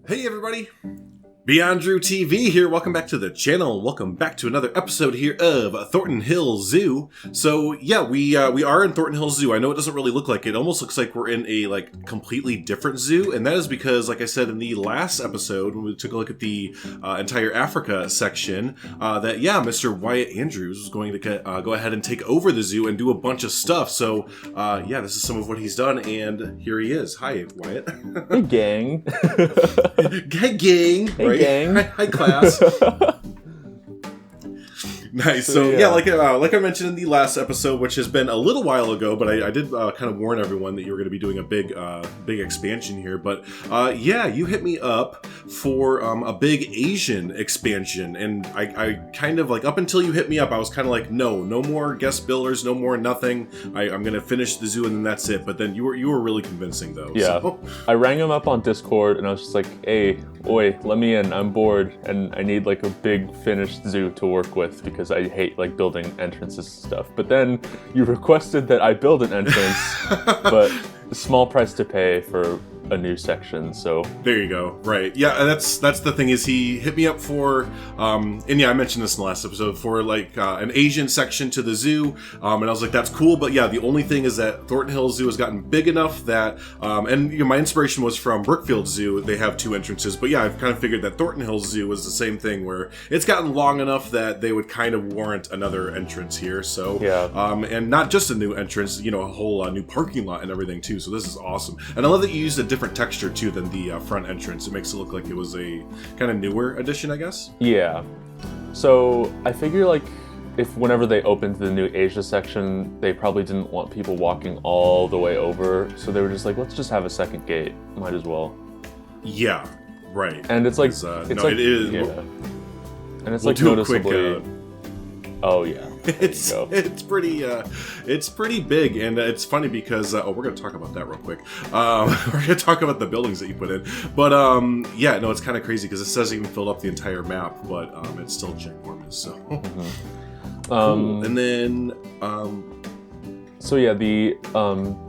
Hey everybody, BeyondDrewTV here. Welcome back to the channel. Welcome back to another episode here of Thorton Hills Zoo. So yeah, we are in Thornton Hills Zoo. I know it doesn't really look like it. It almost looks like we're in a completely different zoo, and that is because, like I said in the last episode when we took a look at the entire Africa section, that yeah, Mr. Wyatt Andrews was going to go ahead and take over the zoo and do a bunch of stuff. So yeah, this is some of what he's done, and here he is. Hi, Wyatt. Hey, gang. Hey, gang. Hey, right? gang. Hi, class. Nice. So yeah, like I mentioned in the last episode, which has been a little while ago, but I did kind of warn everyone that you were going to be doing a big expansion here. But yeah, you hit me up for a big Asian expansion, and I kind of up until you hit me up, I was kind of like, no more guest builders, no more nothing. I'm going to finish the zoo and then that's it. But then you were really convincing though. Yeah. So. I rang him up on Discord and I was just like, hey, oi, let me in. I'm bored and I need a big finished zoo to work with because I hate building entrances and stuff. But then you requested that I build an entrance, but a small price to pay for a new section, so there you go. Right, yeah, that's the thing, is he hit me up for and yeah, I mentioned this in the last episode, for an Asian section to the zoo, and I was like, that's cool, but yeah, the only thing is that Thornton Hills Zoo has gotten big enough that and my inspiration was from Brookfield Zoo. They have two entrances, but yeah, I've kind of figured that Thornton Hills Zoo was the same thing, where it's gotten long enough that they would kind of warrant another entrance here. So yeah, and not just a new entrance, a whole new parking lot and everything too. So this is awesome, and I love that you used a different texture too than the front entrance. It makes it look like it was a kind of newer addition, I guess. Yeah. So I figure if whenever they opened the new Asia section, they probably didn't want people walking all the way over, so they were just like, let's just have a second gate. Might as well. Yeah. Right. And it's it is. Yeah. And it's we'll do noticeably. A quick, oh yeah. It's pretty big, and it's funny because we're gonna talk about that real quick. We're gonna talk about the buildings that you put in, but yeah, no, it's kind of crazy because it says it even filled up the entire map, but it's still ginormous. So cool. And then so yeah, the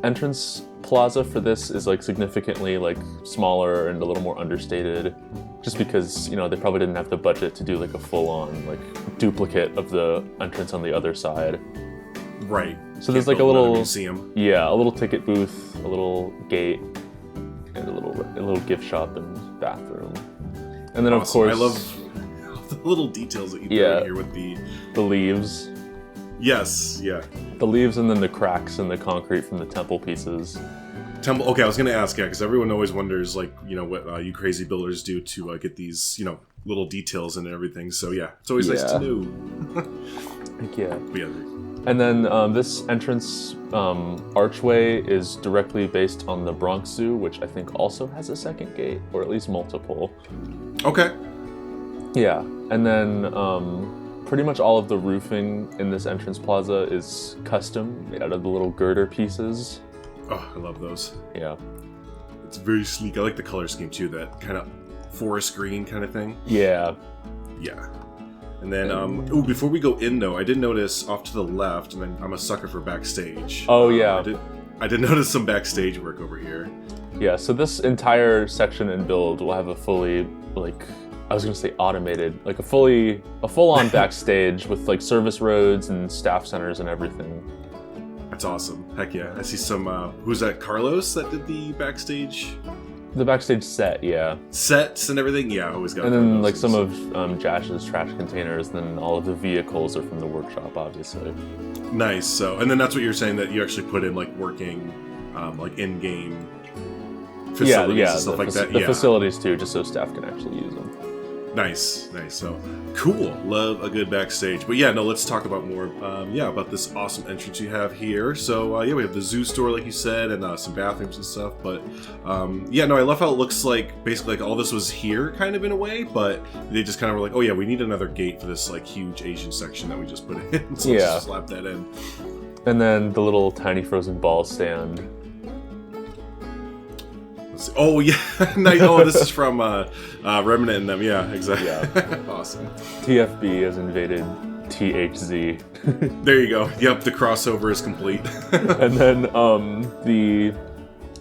entrance plaza for this is significantly smaller and a little more understated, just because they probably didn't have the budget to do a full-on duplicate of the entrance on the other side. Right. So there's a little museum. Yeah, a little ticket booth, a little gate, and a little gift shop and bathroom. And then awesome. Of course, I love the little details that you put in here with the leaves. Yes, yeah. The leaves, and then the cracks in the concrete from the temple pieces. Okay, I was gonna ask, yeah, because everyone always wonders, what you crazy builders do to get these, little details and everything. So yeah, it's always nice to know. Heck yeah. Yeah. And then this entrance archway is directly based on the Bronx Zoo, which I think also has a second gate, or at least multiple. Okay. Yeah, and then pretty much all of the roofing in this entrance plaza is custom, made out of the little girder pieces. Oh, I love those. Yeah. It's very sleek. I like the color scheme too, that kind of forest green kind of thing. Yeah. Yeah. And then, before we go in though, I did notice off to the left, and then I'm a sucker for backstage. Oh, yeah. I did notice some backstage work over here. Yeah, so this entire section and build will have a fully, I was gonna say automated, a full-on backstage with service roads and staff centers and everything. That's awesome. Heck yeah. I see some, who's that, Carlos that did the backstage? The backstage set, yeah. Sets and everything? Yeah, I always got. And then some of Jash's trash containers, and then all of the vehicles are from the workshop, obviously. Nice. So, and then that's what you're saying, that you actually put in working, in-game facilities and stuff like that. The facilities too, just so staff can actually use them. Nice. So cool. Love a good backstage. But yeah, no, let's talk about more. About this awesome entrance you have here. So yeah, we have the zoo store, like you said, and some bathrooms and stuff. But yeah, no, I love how it looks basically all this was here, kind of in a way. But they just kind of were like, oh yeah, we need another gate for this huge Asian section that we just put in. So let's just slap that in. And then the little tiny frozen ball stand. Oh yeah, no, this is from Remnant and them. Yeah, exactly. Yeah. Awesome. TFB has invaded THZ. There you go. Yep, the crossover is complete. And then the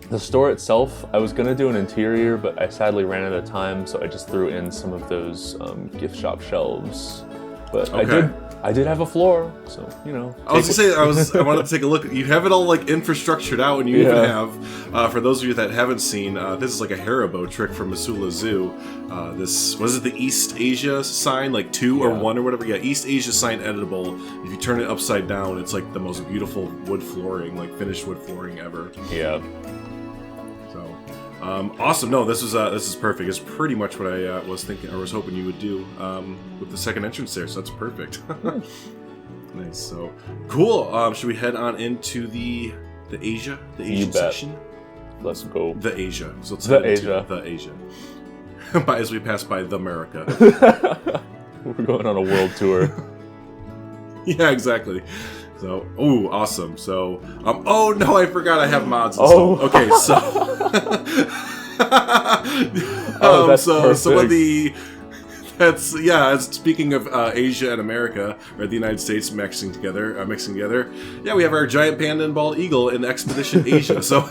The store itself, I was gonna do an interior, but I sadly ran out of time, so I just threw in some of those gift shop shelves. But Okay. I did have a floor, so you know. I was gonna say I wanted to take a look. You have it all like infrastructured out, and you even have for those of you that haven't seen, this is like a Haribo trick from Missoula Zoo. This was it the East Asia sign, like 2 or 1 or whatever. Yeah, East Asia sign editable. If you turn it upside down, it's like the most beautiful wood flooring, like finished wood flooring ever. Yeah. So awesome. No, this is perfect. It's pretty much what I was thinking, or was hoping you would do with the second entrance there. So that's perfect. Nice. So cool. Should we head on into the Asian section? Let's go. The Asia. So let's The head into Asia. The Asia. As we pass by the America. We're going on a world tour. Yeah, exactly. So, ooh, awesome. So, oh no, I forgot I have mods installed. Okay, so, that's so what perfect. speaking of Asia and America, or the United States mixing together. Yeah, we have our giant panda and bald eagle in Expedition Asia. So,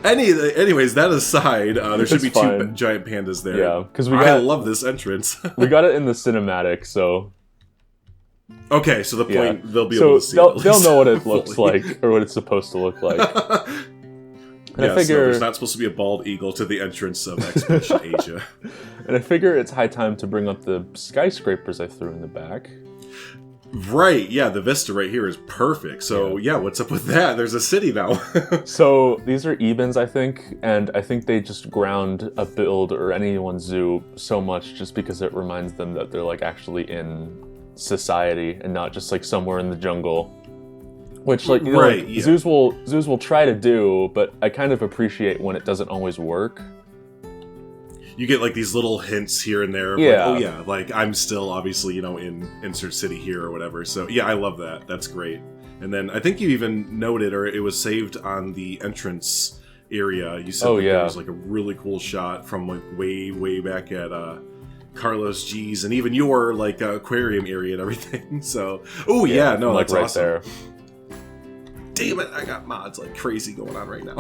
anyways, that aside, there should be fine. 2 giant pandas there. Yeah, because I love this entrance. we got it in the cinematic, so. Okay, so the point they'll be so able to see it. they'll know what it looks like, or what it's supposed to look like. And I figure there's not supposed to be a bald eagle to the entrance of Expedition Asia. And I figure it's high time to bring up the skyscrapers I threw in the back. Right, yeah, the vista right here is perfect. So, yeah, what's up with that? There's a city now. So, these are Ebens, I think, and I think they just ground a build or anyone's zoo so much just because it reminds them that they're, like, actually in society and not just, like, somewhere in the jungle. Which, like, you know, right, like, zoos will try to do, but I kind of appreciate when it doesn't always work. You get like these little hints here and there. Yeah. Like, oh yeah, like I'm still obviously, in insert city here or whatever. So yeah, I love that. That's great. And then I think you even noted, or it was saved on the entrance area. You said there was like a really cool shot from like way back at Carlos G's and even your like aquarium area and everything. So no, like that's right awesome. there. Damn it, I got mods like crazy going on right now.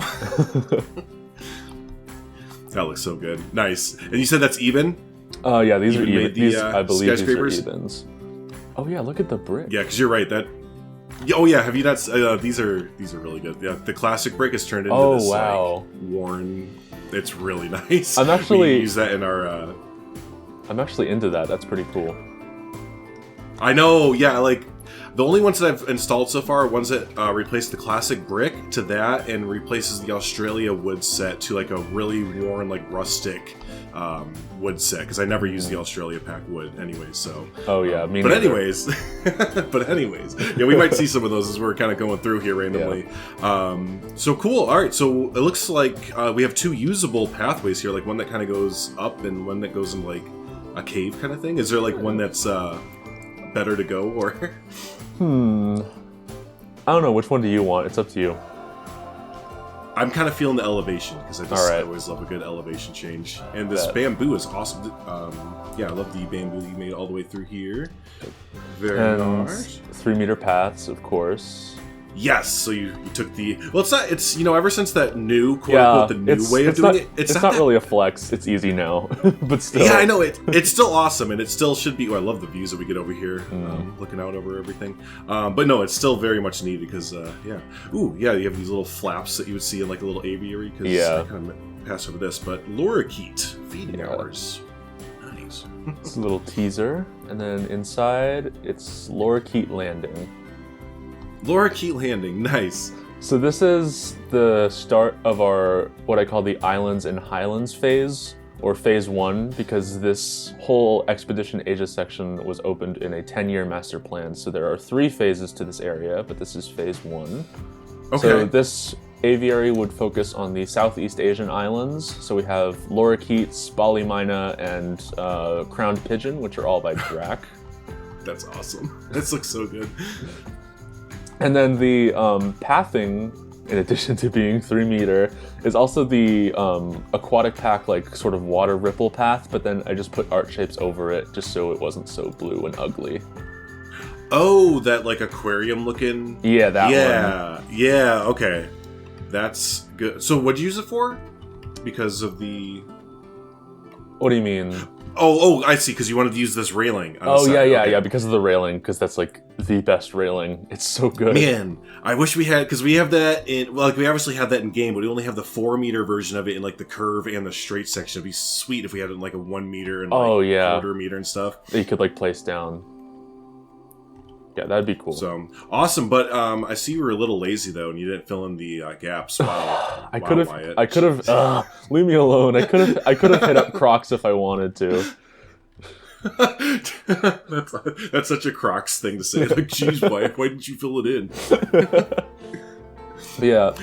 That looks so good. Nice. And you said that's even? Yeah, these are even. These, I believe skyscrapers? these are Ebens. Oh yeah, look at the brick. Yeah, because you're right. Oh yeah, have you not? These are really good. Yeah, the classic brick is turned into this like, worn. It's really nice. We use that in our. I'm actually into that. That's pretty cool. I know. Yeah, like the only ones that I've installed so far are ones that replace the classic brick to that and replaces the Australia wood set to like a really worn, like rustic wood set because I never use the Australia pack wood anyways. So. Oh yeah, me but neither. anyways, yeah, we might see some of those as we're kind of going through here randomly. Yeah. So cool. All right, so it looks like we have 2 usable pathways here, like one that kind of goes up and one that goes in like a cave kind of thing. Is there like one that's better to go or? I don't know. Which one do you want? It's up to you. I'm kind of feeling the elevation because I always love a good elevation change. And this bamboo is awesome. Yeah, I love the bamboo you made all the way through here. Very nice. 3-meter paths, of course. Yes, so you took the... Well, it's ever since that new, quote-unquote, the new way of doing it... It's not really a flex. It's easy now, but still. Yeah, I know. It's still awesome, and it still should be... Oh, I love the views that we get over here, looking out over everything. But no, it's still very much needed, because, yeah. Ooh, yeah, you have these little flaps that you would see in, like, a little aviary, because I kind of passed over this. But lorikeet, feeding hours. Nice. It's a little teaser, and then inside, it's lorikeet landing. Lorikeet landing, nice. So this is the start of our, what I call the Islands and Highlands phase, or phase 1, because this whole Expedition Asia section was opened in a 10-year master plan. So there are 3 phases to this area, but this is phase 1. Okay. So this aviary would focus on the Southeast Asian islands. So we have lorikeets, Bali Mina, and crowned pigeon, which are all by Drac. That's awesome. This looks so good. And then the pathing, in addition to being 3-meter, is also the aquatic pack, like sort of water ripple path, but then I just put art shapes over it just so it wasn't so blue and ugly. Oh, that like aquarium looking? Yeah, that one. Yeah, okay. That's good. So what'd you use it for? Because of the... What do you mean? Oh, I see, because you wanted to use this railing. On the Oh, side. yeah, because of the railing, because that's like the best railing. It's so good. Man, I wish we had, because we have that in, well, like we obviously have that in game, but we only have the 4-meter version of it in like the curve and the straight section. It'd be sweet if we had it in like a 1 meter and like quarter meter and stuff. That you could like place down. Yeah, that'd be cool. So awesome, but I see you were a little lazy though, and you didn't fill in the gaps. Wow, I could have. Leave me alone. I could have hit up Crocs if I wanted to. that's such a Crocs thing to say. Like, geez, why didn't you fill it in? Yeah,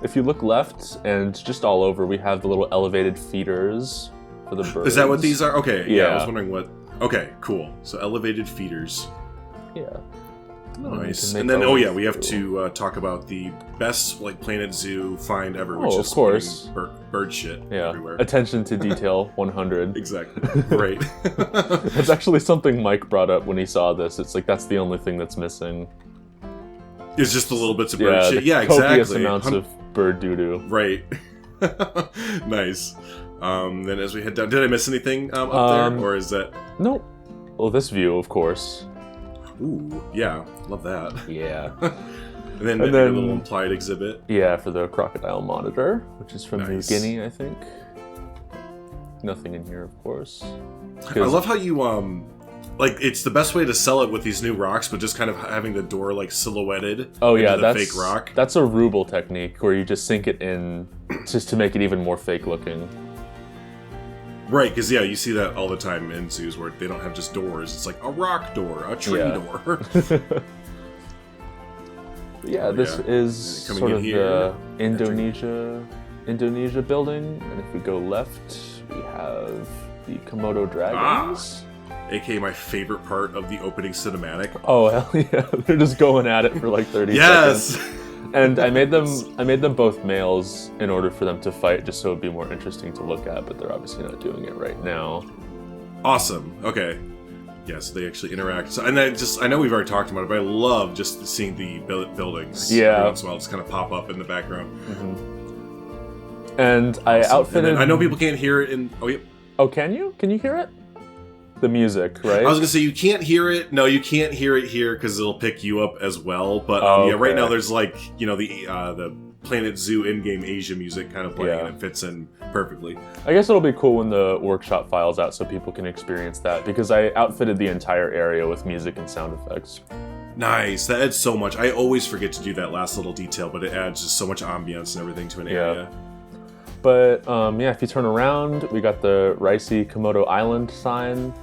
if you look left and just all over, we have the little elevated feeders for the birds. Is that what these are? Okay, yeah. I was wondering what. Okay, cool. So elevated feeders. Yeah. Nice. And then, we have to talk about the best like Planet Zoo find ever, which is of course bird shit everywhere. Attention to detail 100. Exactly. Right. That's actually something Mike brought up when he saw this. It's like that's the only thing that's missing. It's just the little bits of bird shit. Yeah, copious exactly. Amounts of bird doo-doo. Right. Nice. Then as we head down, did I miss anything up there, or is that? Nope. Well, this view, of course. Ooh, yeah, love that. Yeah. and then a little implied exhibit. Yeah, for the Crocodile Monitor, which is from Nice. New Guinea, I think. Nothing in here, of course. I love how you like it's the best way to sell it with these new rocks, but just kind of having the door like silhouetted. Oh yeah, into the fake rock. That's a ruble technique where you just sink it in just to make it even more fake looking. Right, because you see that all the time in zoos where they don't have just doors. It's like a rock door, a tree door. This is coming sort in of here, the Indonesia building, and if we go left, we have the Komodo Dragons. AKA my favorite part of the opening cinematic. Oh hell yeah! They're just going at it for like 30 seconds. And I made them both males in order for them to fight, just so it'd be more interesting to look at. But they're obviously not doing it right now. Awesome. Okay. Yes, they actually interact. So, and I know we've already talked about it, but I love just seeing the buildings. Yeah. Every once in a while, just kind of pop up in the background. Mm-hmm. And I outfitted. And I know people can't hear it in. Oh, yeah. Oh, can you? Can you hear it? The music, right? I was gonna say you can't hear it. No, you can't hear it here because it'll pick you up as well. But right now there's like the Planet Zoo in-game Asia music kind of playing, and it fits in perfectly. I guess it'll be cool when the workshop files out so people can experience that, because I outfitted the entire area with music and sound effects. Nice. That adds so much. I always forget to do that last little detail, but it adds just so much ambience and everything to an area. But if you turn around, we got the Ricey Komodo Island sign.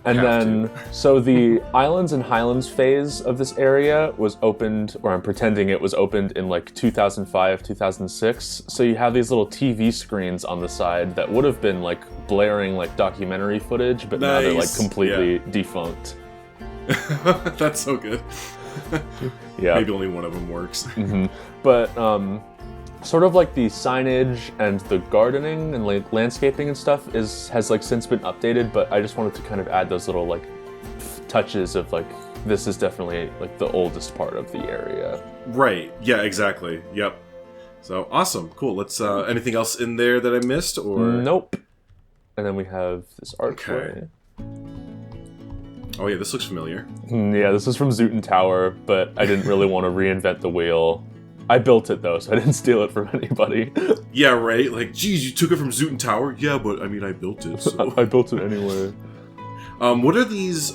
And then, so the Islands and Highlands phase of this area was opened, or I'm pretending it was opened in like 2005, 2006. So you have these little TV screens on the side that would have been like blaring like documentary footage, but now they're like completely defunct. That's so good. Yeah. Maybe only one of them works. Mm-hmm. But sort of like the signage and the gardening and like landscaping and stuff has like since been updated, but I just wanted to kind of add those little like touches of like this is definitely like the oldest part of the area. Right. Yeah, exactly. Yep. So awesome. Cool. Let's anything else in there that I missed or Nope. And then we have this archway. Oh yeah, this looks familiar. Yeah, this is from Zooton Tower, but I didn't really want to reinvent the wheel. I built it though, so I didn't steal it from anybody. Yeah, right? Like, geez, you took it from Zooton Tower? Yeah, but I mean, I built it, so... I built it anyway. What are these,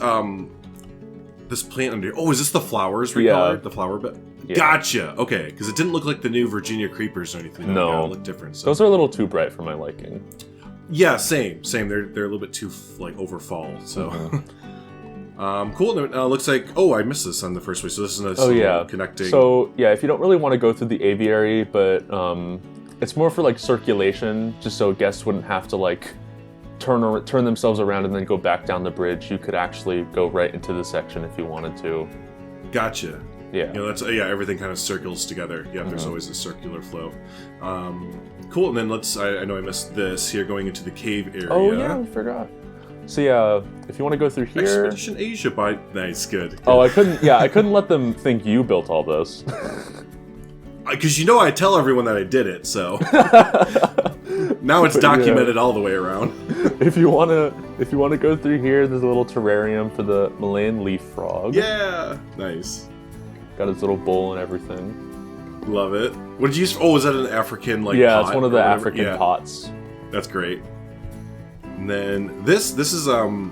this plant under... Oh, is this the flowers recolored? Yeah. The flower bed? Yeah. Gotcha! Okay, because it didn't look like the new Virginia creepers or anything. No. It looked different. So. Those are a little too bright for my liking. Yeah, same. They're a little bit too, like, over fall, so... Mm-hmm. Cool. Looks like... Oh, I missed this on the first way, so this is a connecting... So, yeah, if you don't really want to go through the aviary, but it's more for, like, circulation, just so guests wouldn't have to, like, turn themselves around and then go back down the bridge. You could actually go right into the section if you wanted to. Gotcha. Yeah. That's everything kind of circles together. Yeah, there's always a circular flow. Cool, and then I know I missed this here, going into the cave area. Oh, yeah, I forgot. So yeah, if you want to go through here... Expedition Asia Nice, good. Oh, I couldn't let them think you built all this. Because I tell everyone that I did it, so now it's documented all the way around. If you wanna go through here, there's a little terrarium for the Milan leaf frog. Yeah, nice. Got his little bowl and everything. Love it. What did you use? Oh, is that an African pot? It's one of the African pots. That's great. And then this is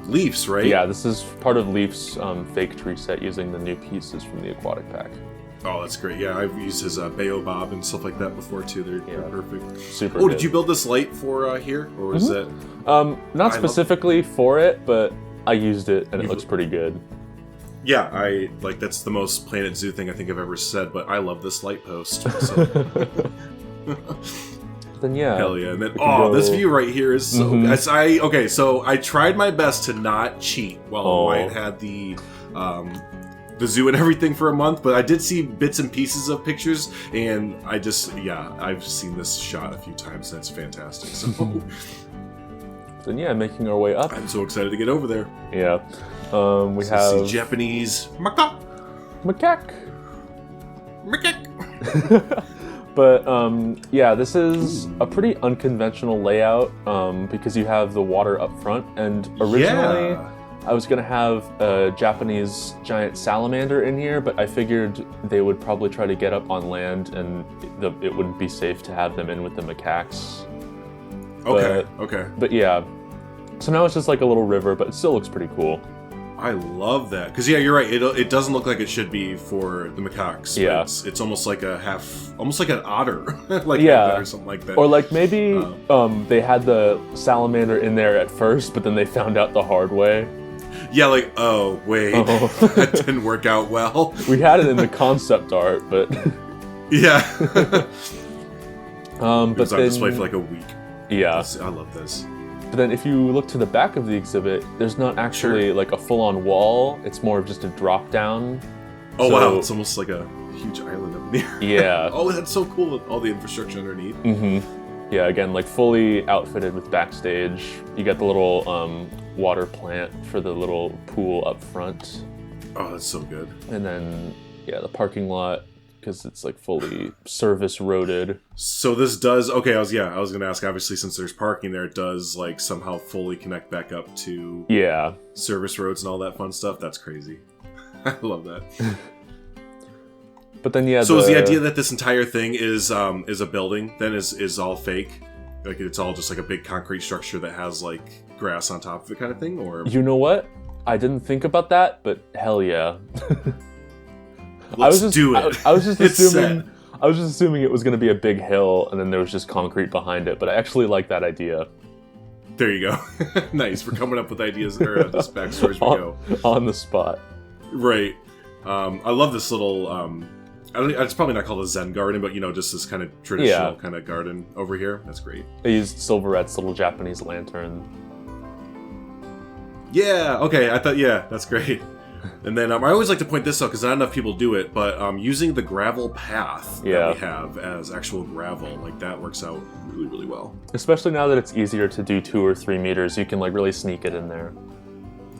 Leaf's, right? Yeah, this is part of Leaf's fake tree set using the new pieces from the aquatic pack. Oh, that's great. Yeah, I've used his baobab and stuff like that before too. They're perfect. Super. Oh, did you build this light for here, or was that? Not specifically for it, but I used it and it looks pretty good. Yeah, that's the most Planet Zoo thing I think I've ever said, but I love this light post. So. Then yeah. Hell yeah. And then this view right here is so good. So I tried my best to not cheat while Wyatt had the zoo and everything for a month, but I did see bits and pieces of pictures, and I've seen this shot a few times, and it's fantastic. So then yeah, making our way up. I'm so excited to get over there. Yeah. We have Japanese macaque. But yeah, this is a pretty unconventional layout because you have the water up front, and originally I was gonna have a Japanese giant salamander in here, but I figured they would probably try to get up on land, and it wouldn't be safe to have them in with the macaques. Okay. But yeah, so now it's just like a little river, but it still looks pretty cool. I love that, because you're right. It doesn't look like it should be for the macaques. Yeah, it's almost like almost like an otter, or something like that. Or like maybe they had the salamander in there at first, but then they found out the hard way. Yeah, oh wait, that didn't work out well. We had it in the concept art, but yeah. But it's on display for like a week. Yeah, I love this. But then if you look to the back of the exhibit, there's not actually like a full-on wall. It's more of just a drop down. Oh wow, it's almost like a huge island up there. Yeah. Oh, that's so cool with all the infrastructure underneath. Yeah, again, like fully outfitted with backstage. You got the little water plant for the little pool up front. Oh, that's so good. And then, yeah, the parking lot, because it's like fully service roaded. So this does, I was gonna ask, obviously since there's parking there, it does like somehow fully connect back up to service roads and all that fun stuff. That's crazy. I love that. But then so is the idea that this entire thing is a building then is all fake? Like it's all just like a big concrete structure that has like grass on top of it kind of thing, or you know what? I didn't think about that, but hell yeah. Let's do it. I was just assuming it was going to be a big hill, and then there was just concrete behind it. But I actually like that idea. There you go. Nice. We're coming up with ideas or this backstory as we go on the spot. Right. I love this little. It's probably not called a Zen garden, but just this kind of traditional kind of garden over here. That's great. I used Silverette's little Japanese lantern. Yeah. Okay. I thought. Yeah. That's great. And then I always like to point this out because not enough people do it, but using the gravel path that we have as actual gravel, like that works out really, really well. Especially now that it's easier to do 2 or 3 meters, you can like really sneak it in there.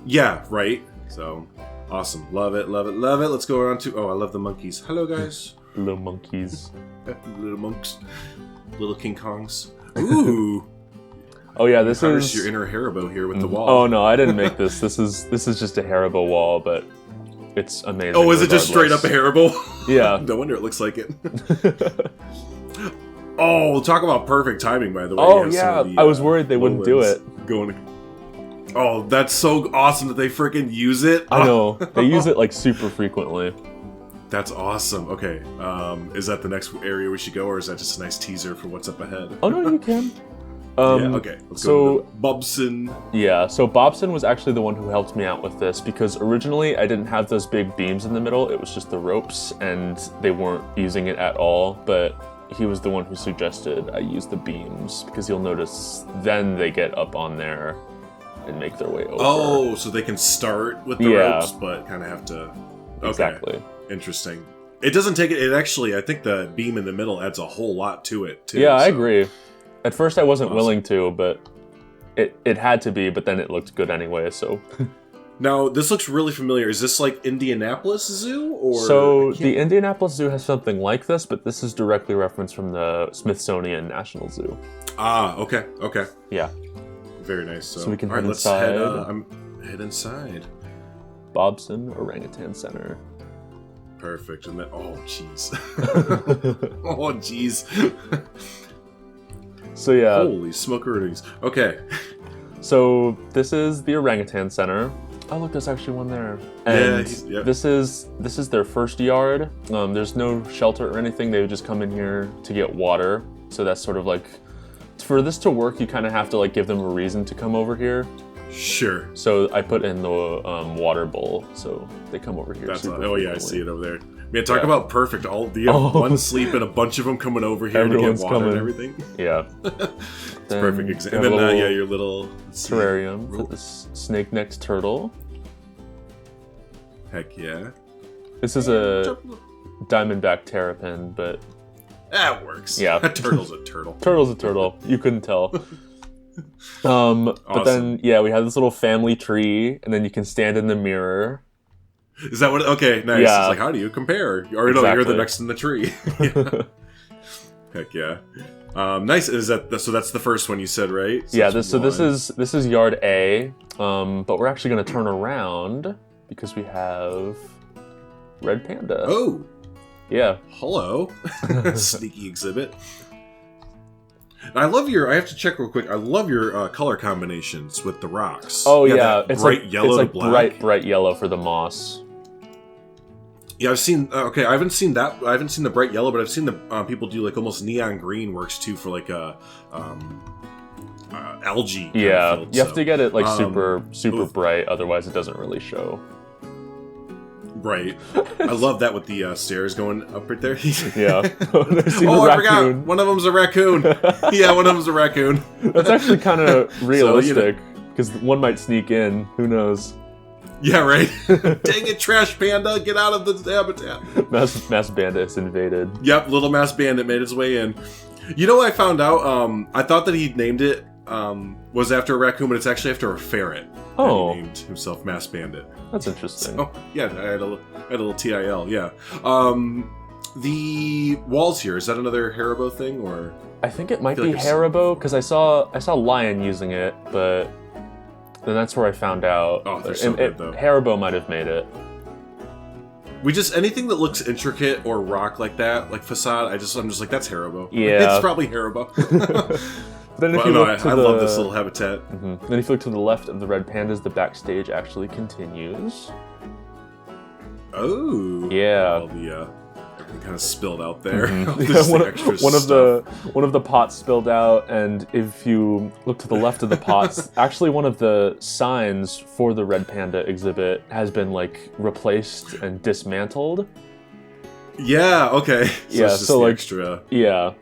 Yeah, right. So awesome. Love it, love it, love it. Let's go around to, I love the monkeys. Hello, guys. Little monkeys. Little monks. Little King Kongs. Ooh. Oh yeah, this is your inner Haribo here with the wall. Oh no, I didn't make this. This is just a Haribo wall, but it's amazing. Oh, is it just straight up a Haribo? Yeah. No wonder it looks like it. Oh, talk about perfect timing, by the way. Oh yeah, I was worried they wouldn't do it. Oh, that's so awesome that they freaking use it. I know they use it like super frequently. That's awesome. Okay, is that the next area we should go, or is that just a nice teaser for what's up ahead? Oh no, you can. Okay, let's go to Bobson. Yeah, so Bobson was actually the one who helped me out with this because originally I didn't have those big beams in the middle, it was just the ropes and they weren't using it at all, but he was the one who suggested I use the beams because you'll notice then they get up on there and make their way over. Oh, so they can start with the ropes but kind of have to... Okay. Exactly. Interesting. It doesn't take it actually, I think the beam in the middle adds a whole lot to it too. Yeah, I agree. At first I wasn't willing to, but it had to be, but then it looked good anyway, so... Now, this looks really familiar. Is this like Indianapolis Zoo? Or So the Indianapolis Zoo has something like this, but this is directly referenced from the Smithsonian National Zoo. Ah, okay. Yeah. Very nice. So we can all head right, inside. Head inside. Bobson Orangutan Center. Perfect. And then, oh, jeez. Oh, jeez. So yeah. Holy smokeroonies. Okay. So this is the Orangutan Center. Oh look, there's actually one there. And this is their first yard. There's no shelter or anything. They would just come in here to get water. So that's sort of like, for this to work, you kind of have to like give them a reason to come over here. Sure. So I put in the water bowl, so they come over here. I see it over there. Man, talk about perfect. One sleep and a bunch of them coming over here to get water and everything. Yeah. It's perfect. And then, your little terrarium for this snake-necked turtle. Heck yeah. This is a diamondback terrapin, but... That works. Yeah. A turtle's a turtle. Turtle's a turtle. You couldn't tell. But then, we have this little family tree, and then you can stand in the mirror. Is that what? Okay, nice. Yeah. It's like, how do you compare? Or no, you're the next in the tree. Heck yeah. Nice. Is that so? That's the first one you said, right? So this is yard A, but we're actually going to turn around because we have red panda. Oh, yeah. Hello, sneaky exhibit. I love I have to check real quick. I love your color combinations with the rocks. Oh yeah, it's bright yellow to black. Bright yellow for the moss. Yeah, I've seen. Okay, I haven't seen that. I haven't seen the bright yellow, but I've seen the people do like almost neon green works too for like a algae. Yeah, field, you have to get it like super bright, otherwise it doesn't really show. Right. I love that with the stairs going up right there. Yeah. I forgot. One of them's a raccoon. Yeah, one of them's a raccoon. That's actually kind of realistic because one might sneak in. Who knows? Yeah, right. Dang it, trash panda, get out of the habitat. Mass bandit invaded. Yep, little mass bandit made his way in. You know what I found out? I thought that he named it was after a raccoon, but it's actually after a ferret. Oh. He named himself Mass Bandit. That's interesting. So, yeah, I had a little TIL, yeah. The walls here, is that another Haribo thing, or? I think it might be Haribo, because I saw Lion using it, but then that's where I found out. Oh, they're so good, though. Haribo might have made it. Anything that looks intricate or rock like that, like facade, I'm just like, that's Haribo. Yeah. It's probably Haribo. Then if I love this little habitat. Mm-hmm. Then if you look to the left of the red pandas, the backstage actually continues. Oh. Yeah. All the everything kind of spilled out there. Mm-hmm. one of the pots spilled out, and if you look to the left of the pots, actually one of the signs for the red panda exhibit has been like replaced and dismantled. Yeah. Okay. So it's just the extra. Yeah.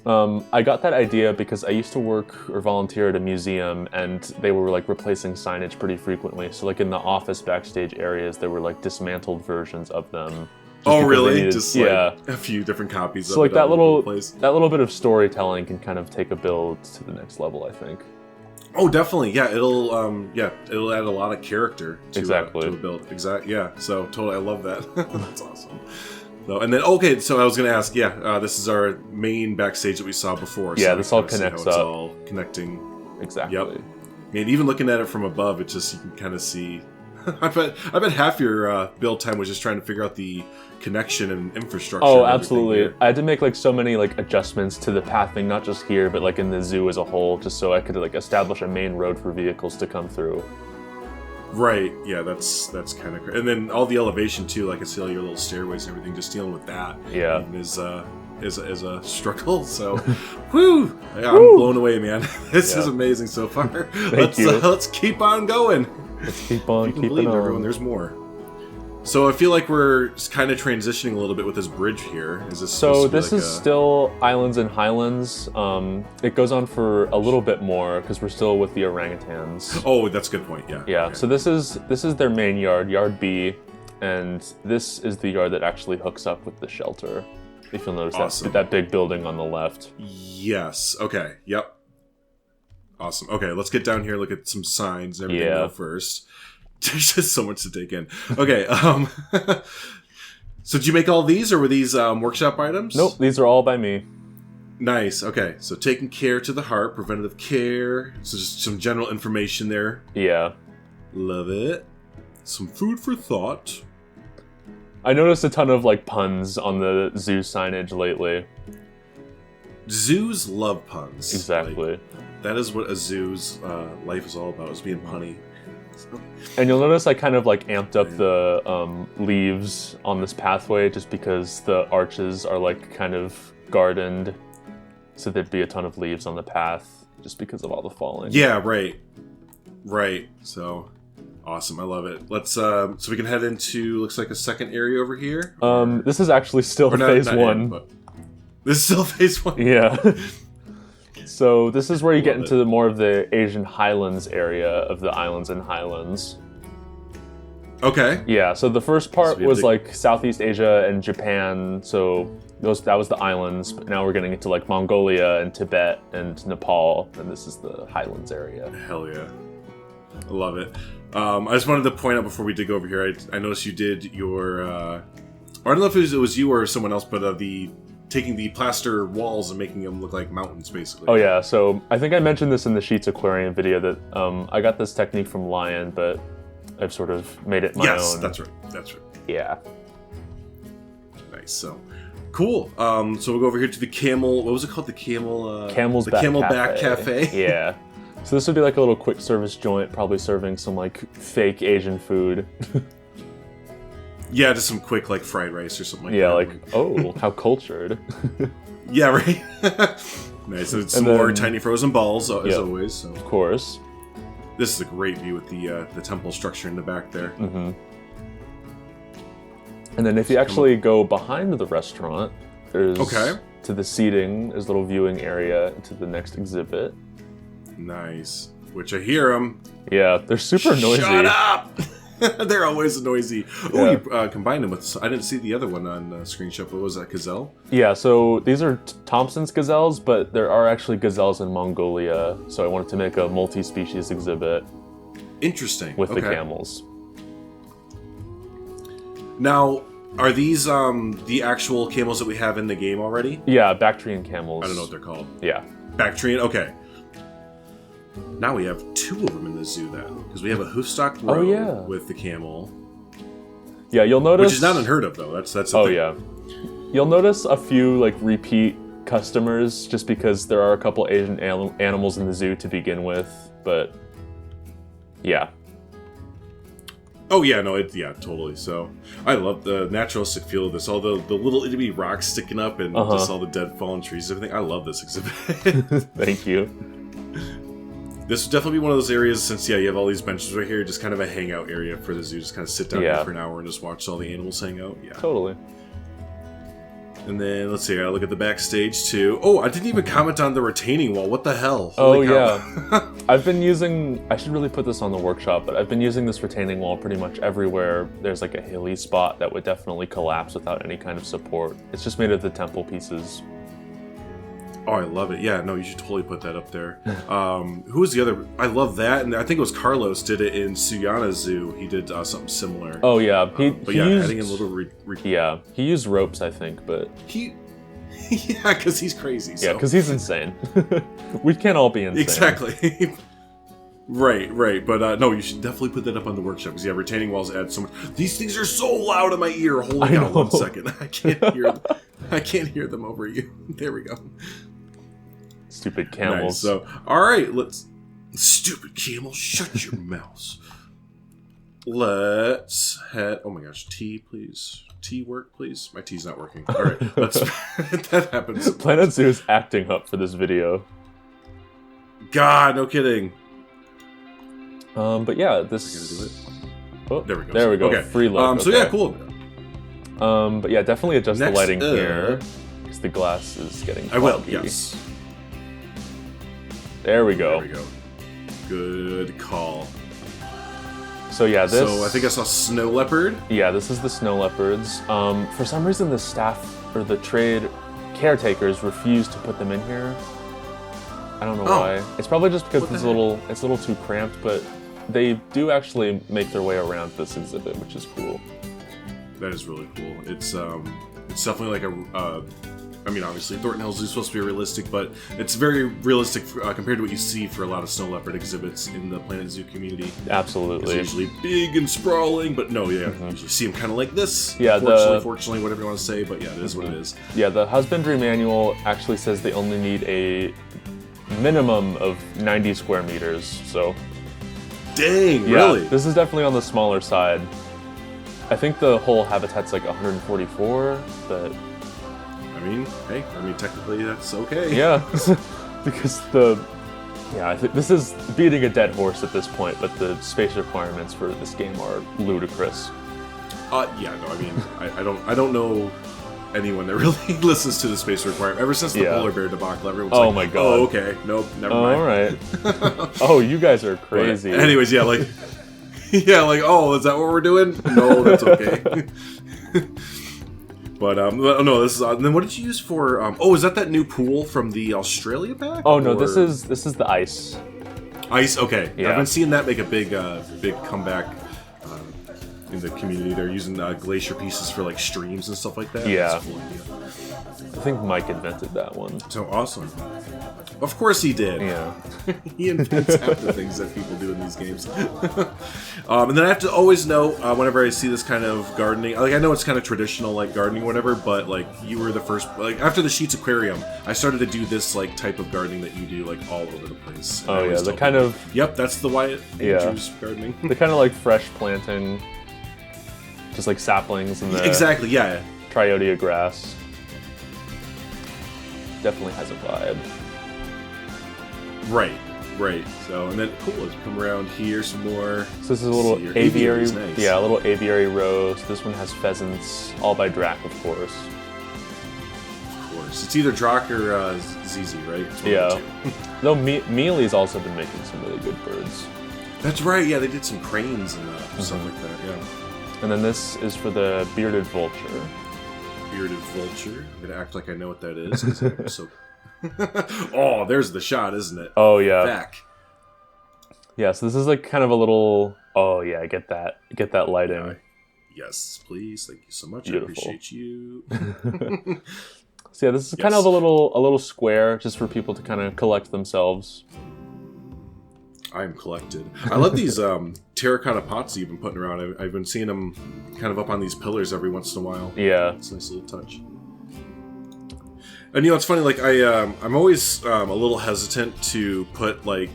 I got that idea because I used to work or volunteer at a museum, and they were like replacing signage pretty frequently. So like in the office backstage areas, there were like dismantled versions of them. Oh really? Just like a few different copies. So like that little bit of storytelling can kind of take a build to the next level, I think. Oh, definitely. Yeah, it'll add a lot of character to a build. Exactly. Yeah. So totally, I love that. That's awesome. And then, okay, so I was going to ask, this is our main backstage that we saw before. Yeah, so this all connects up. It's all connecting. Exactly. Yep. I mean, even looking at it from above, it's just, you can kind of see. I bet half your build time was just trying to figure out the connection and infrastructure. Oh, absolutely. I had to make like so many like adjustments to the pathing, not just here, but like in the zoo as a whole, just so I could like establish a main road for vehicles to come through. Right, yeah, that's kind of crazy. And then all the elevation too, like I see all your little stairways and everything, just dealing with that is a struggle. So, whew, I'm blown away, man. This is amazing so far. Let's keep on going. Let's keep on keeping believe on. Everyone, there's more. So I feel like we're kind of transitioning a little bit with this bridge here. Is this so? This is still Islands and Highlands. It goes on for a little bit more because we're still with the orangutans. Oh, that's a good point. Yeah. Yeah. Okay. So this is their main yard, Yard B, and this is the yard that actually hooks up with the shelter. If you'll notice that big building on the left. Yes. Okay. Yep. Awesome. Okay, let's get down here. Look at some signs and everything first. There's just so much to take in. Okay. So did you make all these, or were these workshop items? Nope, these are all by me. Nice. Okay. So taking care to the heart, preventative care. So just some general information there. Yeah. Love it. Some food for thought. I noticed a ton of like puns on the zoo signage lately. Zoos love puns. Exactly. Like, that is what a zoo's life is all about, is being punny. So. And you'll notice I kind of like amped up the leaves on this pathway just because the arches are like kind of gardened. So there'd be a ton of leaves on the path just because of all the falling. Yeah, right. Right. So, awesome. I love it. Let's, so we can head into, looks like a second area over here. This is actually still phase 1. Yet, this is still phase 1? Yeah. So this is where you get into more of the Asian Highlands area of the islands and Highlands. Okay. Yeah, so the first part was like Southeast Asia and Japan, so that was the islands, but now we're getting into like Mongolia and Tibet and Nepal, and this is the Highlands area. Hell yeah. I love it. I just wanted to point out before we dig over here, I noticed you did your, I don't know if it was you or someone else, but taking the plaster walls and making them look like mountains, basically. Oh yeah, so I think I mentioned this in the Sheets Aquarium video that I got this technique from Lion, but I've sort of made it my own. Yes, that's right. That's right. Yeah. Nice. So, cool. So we'll go over here to the camel. What was it called? The camel. Camel's Back Camelback Cafe. Yeah. So this would be like a little quick service joint, probably serving some like fake Asian food. Yeah, just some quick like fried rice or something like that. Yeah, like, oh, how cultured. Yeah, right. Nice. So some more tiny frozen balls, as always. So. Of course. This is a great view with the temple structure in the back there. Mm-hmm. And then if you actually go behind the restaurant, there's to the seating, there's a little viewing area to the next exhibit. Nice. Which I hear them. Yeah, they're super noisy. Shut up! They're always noisy. Oh, Yeah. you combined them with... I didn't see the other one on screenshot. What was that, gazelle? Yeah, so these are Thompson's gazelles, but there are actually gazelles in Mongolia, so I wanted to make a multi-species exhibit. Interesting. With the camels. Now, are these the actual camels that we have in the game already? Yeah, Bactrian Camels. I don't know what they're called. Yeah. Bactrian? Okay. Now we have 2 of them in the zoo then, because we have a hoofstock row with the camel. Yeah, you'll notice... Which is not unheard of, though. That's the thing. Yeah. You'll notice a few, like, repeat customers, just because there are a couple Asian animals in the zoo to begin with, but... Yeah. Oh, yeah, no, totally. So, I love the naturalistic feel of this. All the little itty-bitty rocks sticking up and just all the dead fallen trees and everything. I love this exhibit. Thank you. This would definitely be one of those areas, since, you have all these benches right here, just kind of a hangout area for the zoo. Just kind of sit down here for an hour and just watch all the animals hang out. Yeah. Totally. And then, let's see, I gotta look at the backstage, too. Oh, I didn't even comment on the retaining wall. What the hell? Holy cow. I've been using... I should really put this on the workshop, but I've been using this retaining wall pretty much everywhere there's, like, a hilly spot that would definitely collapse without any kind of support. It's just made of the temple pieces. Oh, I love it. Yeah, no, you should totally put that up there. Who was the other? I love that, and I think it was Carlos did it in Suyana Zoo. He did something similar. Oh, yeah. But yeah, adding in a little... Yeah, he used ropes, I think, but... Yeah, because he's crazy. So. Yeah, because he's insane. We can't all be insane. Exactly. Right. But no, you should definitely put that up on the workshop, because retaining walls add so much... These things are so loud in my ear. Holy cow, 1 second. I can't hear them over you. There we go. Stupid camels. Nice. So, alright, let's... Stupid camel, shut your mouth. Let's head... Oh my gosh, tea, please. Tea work, please? My tea's not working. Alright, let's... That happens. Planet Zoo is acting up for this video. God, no kidding. But yeah, this... I gotta do it. Oh, there we go. There we go. Okay. Free look. So yeah, cool. But yeah, definitely adjust the lighting here, because the glass is getting foggy. I will, yes. There we go. There we go. Good call. So yeah, this... So I think I saw snow leopard. Yeah, this is the snow leopards. For some reason the staff, or the trade caretakers, refuse to put them in here. I don't know why. It's probably just because it's a little too cramped, but they do actually make their way around this exhibit, which is cool. That is really cool. It's definitely like I mean, obviously, Thornton Hills Zoo is supposed to be realistic, but it's very realistic compared to what you see for a lot of snow leopard exhibits in the Planet Zoo community. Absolutely. It's usually big and sprawling, but no, yeah, you usually see them kind of like this. Yeah, fortunately, whatever you want to say, but yeah, it is what it is. Yeah, the husbandry manual actually says they only need a minimum of 90 square meters, so... Dang, yeah, really? This is definitely on the smaller side. I think the whole habitat's like 144, but... I mean, hey, technically that's okay. Yeah, because I think this is beating a dead horse at this point, but the space requirements for this game are ludicrous. Yeah, no, I mean, I don't know anyone that really listens to the space requirement. Ever since the polar bear debacle, everyone's like, my god. Oh, okay, nope, never mind. All right. Oh, you guys are crazy. But anyways, yeah, like, oh, is that what we're doing? No, that's okay. But no, this is. Then what did you use for? Is that new pool from the Australia pack? Oh no, this is the ice. Ice, okay. Yeah. I've been seeing that make a big comeback in the community. They're using glacier pieces for like streams and stuff like that. Yeah. That's a cool idea. I think Mike invented that one. So awesome. Of course he did. Yeah. He invents half the things that people do in these games. And then I have to always know whenever I see this kind of gardening, like I know it's kind of traditional like gardening, whatever, but like you were the first, like after the Sheets Aquarium, I started to do this like type of gardening that you do like all over the place. Oh yeah, the kind of. Yep, that's the WyattAndrew's gardening. The kind of like fresh planting, just like saplings and the exactly, yeah. Triodia grass. Definitely has a vibe. Right. So, and then cool, let's come around here some more. So this is a little aviary, nice. Yeah, a little aviary row. So this one has pheasants, all by Drac, of course. Of course, it's either Drac or ZZ, right? It's one yeah. of the two. Though Mealy's also been making some really good birds. That's right. Yeah, they did some cranes and stuff like that. Yeah. And then this is for the bearded vulture. Bearded vulture. I'm gonna act like I know what that is. 'Cause I'm so. Oh, there's the shot, isn't it? Oh yeah. Back. Yeah, so this is like kind of a little. Oh yeah, get that lighting. Yes, please. Thank you so much. Beautiful. I appreciate you. So yeah, this is kind of a little square just for people to kind of collect themselves. I'm collected. I love these terracotta pots you've been putting around. I've been seeing them kind of up on these pillars every once in a while. Yeah. It's a nice little touch. And you know, it's funny, like, I'm always a little hesitant to put, like,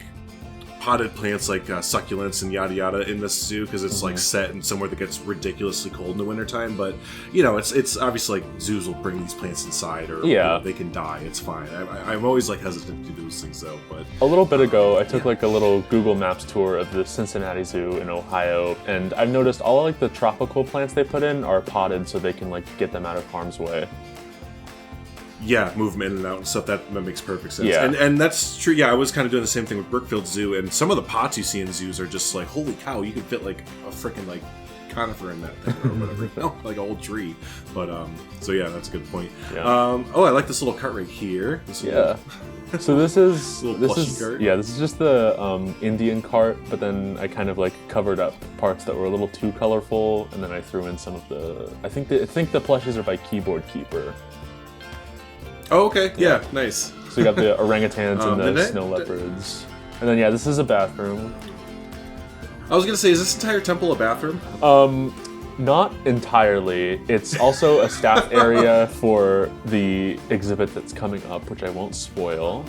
potted plants like succulents and yada yada in this zoo because it's, like, set in somewhere that gets ridiculously cold in the wintertime. But, you know, it's obviously, like, zoos will bring these plants inside or you know, they can die. It's fine. I'm always, like, hesitant to do those things, though. But a little bit ago, I took, like, a little Google Maps tour of the Cincinnati Zoo in Ohio, and I've noticed all, like, the tropical plants they put in are potted so they can, like, get them out of harm's way. Yeah, move them in and out and stuff. That makes perfect sense. Yeah. And that's true. Yeah, I was kind of doing the same thing with Brookfield Zoo, and some of the pots you see in zoos are just like, holy cow, you could fit like a freaking like conifer in that thing or whatever, you know, like a whole tree. But so yeah, that's a good point. Yeah. I like this little cart right here. Yeah. So this is cart. Yeah, this is just the Indian cart, but then I kind of like covered up parts that were a little too colorful, and then I threw in some of the. I think the plushes are by Keyboard Keeper. Oh, okay. Yeah, nice. So you got the orangutans and the snow leopards. And then, yeah, this is a bathroom. I was going to say, is this entire temple a bathroom? Not entirely. It's also a staff area for the exhibit that's coming up, which I won't spoil.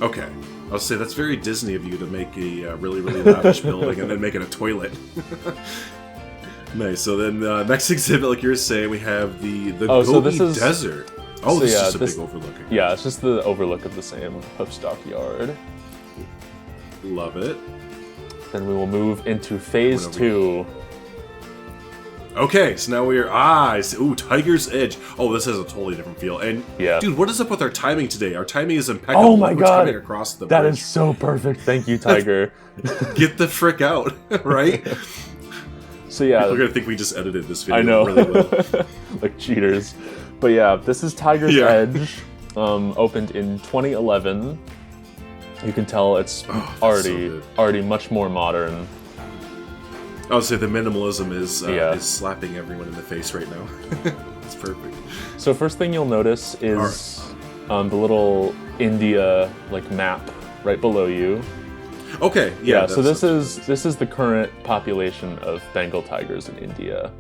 Okay. I'll say that's very Disney of you to make a really, really lavish building and then make it a toilet. Nice. So then next exhibit, like you were saying, we have the Gobi Desert. Oh, so this is just a big overlook. Yeah, it's just the overlook of the Sam Hook Stockyard. Love it. Then we will move into phase 2. Okay, so now we are... ooh, Tiger's Edge. Oh, this has a totally different feel. And, yeah. Dude, what is up with our timing today? Our timing is impeccable. Oh my god! Coming across the that bridge. Is so perfect. Thank you, Tiger. Get the frick out, right? So yeah... People are going to think we just edited this video I know. really well. Like cheaters. But yeah, this is Tiger's Edge, opened in 2011. You can tell it's already much more modern. I would say the minimalism is slapping everyone in the face right now. It's perfect. So first thing you'll notice is the little India like map right below you. Okay, yeah. So this is the current population of Bengal tigers in India.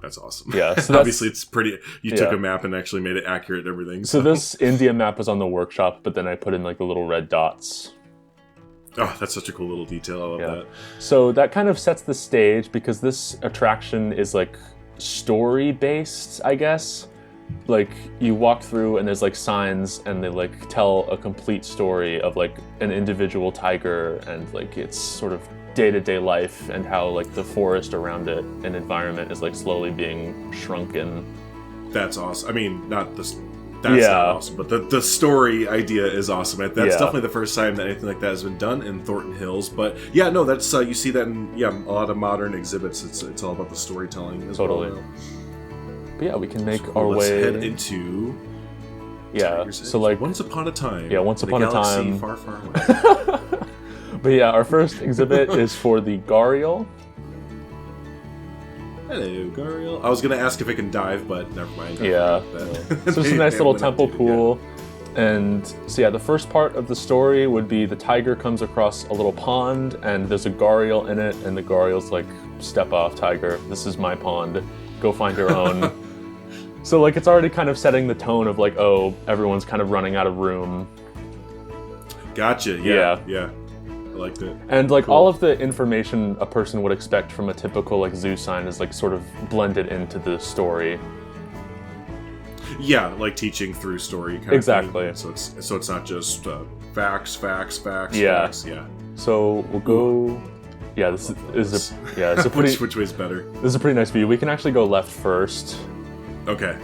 That's awesome. Yeah. So obviously it's pretty. You took a map and actually made it accurate and everything. So this India map was on the workshop, but then I put in like the little red dots. Oh, that's such a cool little detail. I love that. So that kind of sets the stage because this attraction is like story based, I guess. Like you walk through and there's like signs and they like tell a complete story of like an individual tiger and like its sort of day-to-day life and how like the forest around it and environment is like slowly being shrunken. That's awesome. I mean, not this. That's not awesome, but the story idea is awesome. That's definitely the first time that anything like that has been done in Thornton Hills. But yeah, no, that's you see that in a lot of modern exhibits. It's all about the storytelling as well. But yeah, we can make our way. Let's head into. So like once upon a time. Yeah, once upon a time. Far, far away. But yeah, our first exhibit is for the Gharial. Hello, Gharial. I was gonna ask if it can dive, but never mind. Yeah. So it's a nice little temple pool. And so yeah, the first part of the story would be the tiger comes across a little pond and there's a Gharial in it, and the Gharial's like, step off, tiger. This is my pond. Go find your own. So like it's already kind of setting the tone of like, oh, everyone's kind of running out of room. Gotcha. Yeah. I liked it. And like all of the information a person would expect from a typical like zoo sign is like sort of blended into the story. Yeah, like teaching through story kind exactly. of thing. So it's not just facts. Yeah. Yeah. So we'll go. Yeah, this is a pretty. Which way's better? This is a pretty nice view. We can actually go left first. Okay.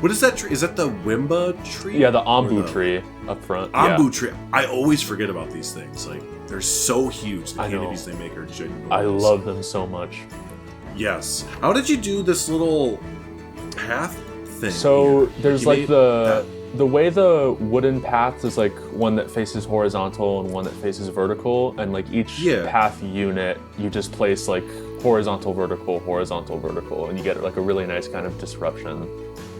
What is that tree? Is that the Wimba tree? Yeah, the Ombu tree up front. Ombu tree. I always forget about these things. Like, they're so huge. The canopies they make are ginormous. I love them so much. Yes. How did you do this little path thing? So there's like the way the wooden path is like one that faces horizontal and one that faces vertical, and like each path unit you just place like horizontal, vertical, and you get like a really nice kind of disruption.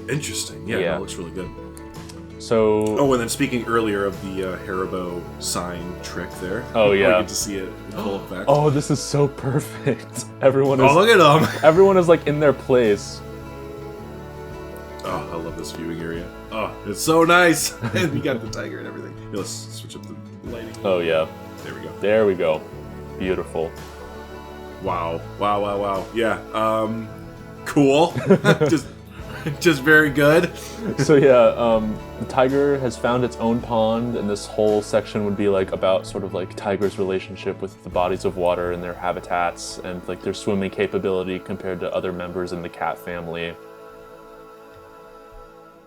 Interesting. Yeah, that looks really good. So. Oh, and then speaking earlier of the Haribo sign trick there. Oh yeah. You get to see it in full effect. Oh, this is so perfect. Everyone is. Oh, look at them. Everyone is like in their place. Oh, I love this viewing area. Oh, it's so nice. And we got the tiger and everything. Here, let's switch up the lighting. Oh yeah. There we go. Beautiful. Wow. Yeah. Cool. Just very good. So yeah, the tiger has found its own pond, and this whole section would be like about sort of like tiger's relationship with the bodies of water and their habitats, and like their swimming capability compared to other members in the cat family.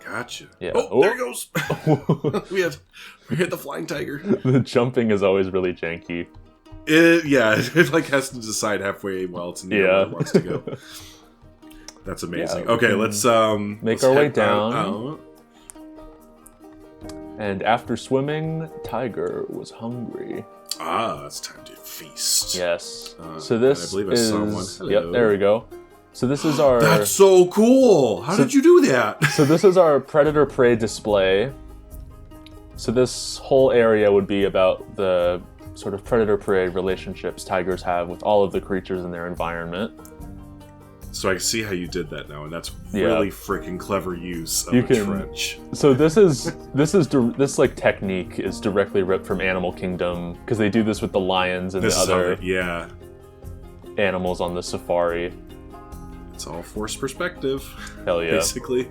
Gotcha. Yeah. Oh, there it goes. we hit the flying tiger. The jumping is always really janky. It like has to decide halfway while it's in the air where it wants to go. That's amazing. Yeah, okay, let's make our way down. And after swimming, tiger was hungry. Ah, it's time to feast. Yes. So this I believe I saw one. Hello. Yep, there we go. So this is our... That's so cool! How did you do that? So this is our predator-prey display. So this whole area would be about the sort of predator-prey relationships tigers have with all of the creatures in their environment. So I can see how you did that now, and that's really freaking clever use of trench. So this like technique is directly ripped from Animal Kingdom, because they do this with the lions and the other animals on the safari. It's all forced perspective. Hell yeah. Basically.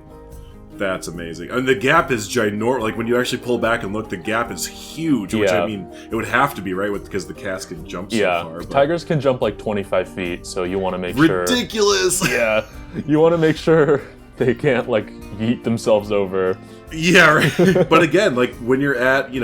That's amazing. And the gap is ginormous. Like, when you actually pull back and look, the gap is huge. Which, I mean, it would have to be, right? Because the cats can jump so far. But... Tigers can jump like 25 feet, so you want to make sure... Ridiculous! Yeah. You want to make sure they can't, like, yeet themselves over. Yeah, right. But again, like, when you're at,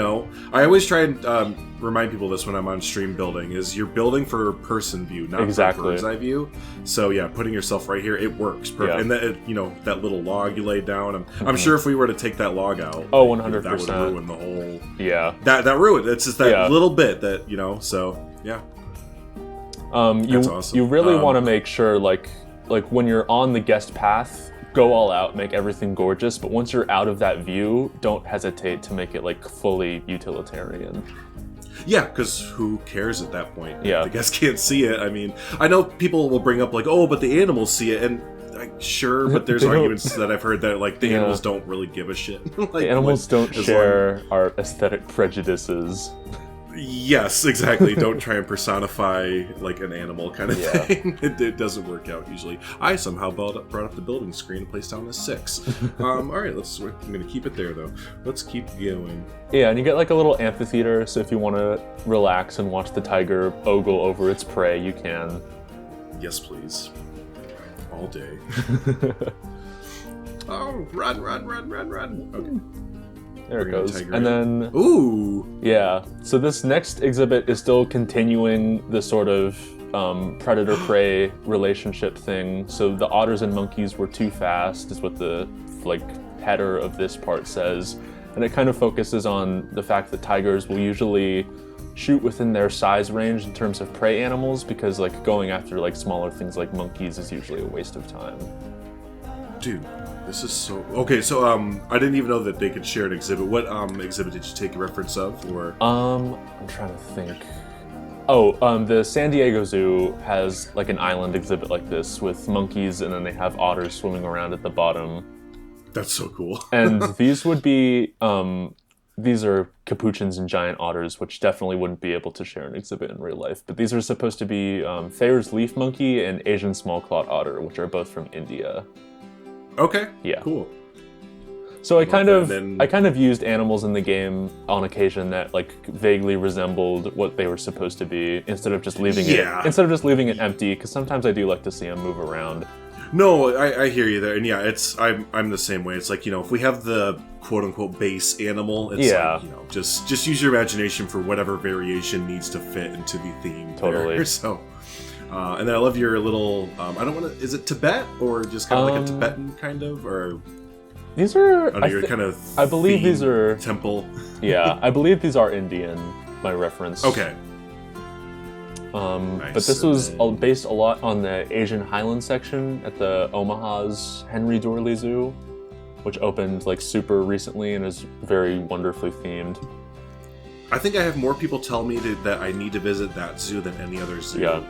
I always try and remind people this when I'm on stream building, is you're building for person view, not for bird's eye view. So yeah, putting yourself right here, it works perfect. And that that little log you laid down, I'm sure if we were to take that log out, 100%, that would ruin the whole. Yeah. That ruined. It's just that little bit that so yeah. That's awesome. You really want to make sure, like when you're on the guest path, go all out, make everything gorgeous. But once you're out of that view, don't hesitate to make it like fully utilitarian. Yeah, because who cares at that point? Yeah. The guests can't see it. I mean, I know people will bring up like, oh, but the animals see it, and sure, but there's arguments that I've heard that like the animals don't really give a shit. Like, the animals don't share our aesthetic prejudices. Yes, exactly. Don't try and personify like an animal kind of thing. It doesn't work out usually. I somehow brought up the building screen and placed down a 6. All right, I'm gonna keep it there though. Let's keep going. Yeah, and you get like a little amphitheater, so if you want to relax and watch the tiger ogle over its prey, you can. Yes, please. All day. Oh, run! Okay. There it goes. And then... Ooh! Yeah. So this next exhibit is still continuing the sort of predator-prey relationship thing. So the otters and monkeys were too fast, is what the header of this part says. And it kind of focuses on the fact that tigers will usually shoot within their size range in terms of prey animals, because like going after like smaller things like monkeys is usually a waste of time. Dude. This is so... Okay, so, I didn't even know that they could share an exhibit. What, exhibit did you take a reference of, or...? I'm trying to think. The San Diego Zoo has, like, an island exhibit like this with monkeys, and then they have otters swimming around at the bottom. That's so cool. And these would be, these are capuchins and giant otters, which definitely wouldn't be able to share an exhibit in real life. But these are supposed to be Thayer's leaf monkey and Asian small-clawed otter, which are both from India. Okay. Yeah. Cool. So I kind of used animals in the game on occasion that like vaguely resembled what they were supposed to be, instead of just leaving it empty. Because sometimes I do like to see them move around. No, I hear you there, and yeah, I'm the same way. It's like, if we have the quote unquote base animal, it's like, just use your imagination for whatever variation needs to fit into the theme. Totally. There. So. And then I love your little, I don't want to, is it Tibet or just kind of like a Tibetan kind of, or? These are, I believe these are, temple. Yeah, I believe these are Indian, by reference. Okay. Nice. But this was based a lot on the Asian Highlands section at the Omaha's Henry Doorly Zoo, which opened like super recently and is very wonderfully themed. I think I have more people tell me that I need to visit that zoo than any other zoo. Yeah.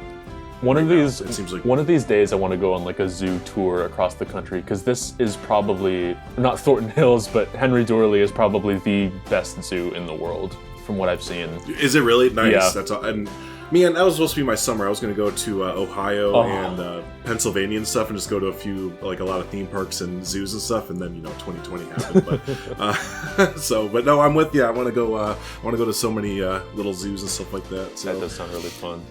One of these days I want to go on like a zoo tour across the country, because this is probably, not Thornton Hills, but Henry Doorly is probably the best zoo in the world from what I've seen. Is it really? Nice. Yeah. That's all. And man, that was supposed to be my summer. I was going to go to Ohio and Pennsylvania and stuff, and just go to a lot of theme parks and zoos and stuff. And then 2020 happened. But but no, I'm with you. I want to go to so many little zoos and stuff like that. So that does sound really fun.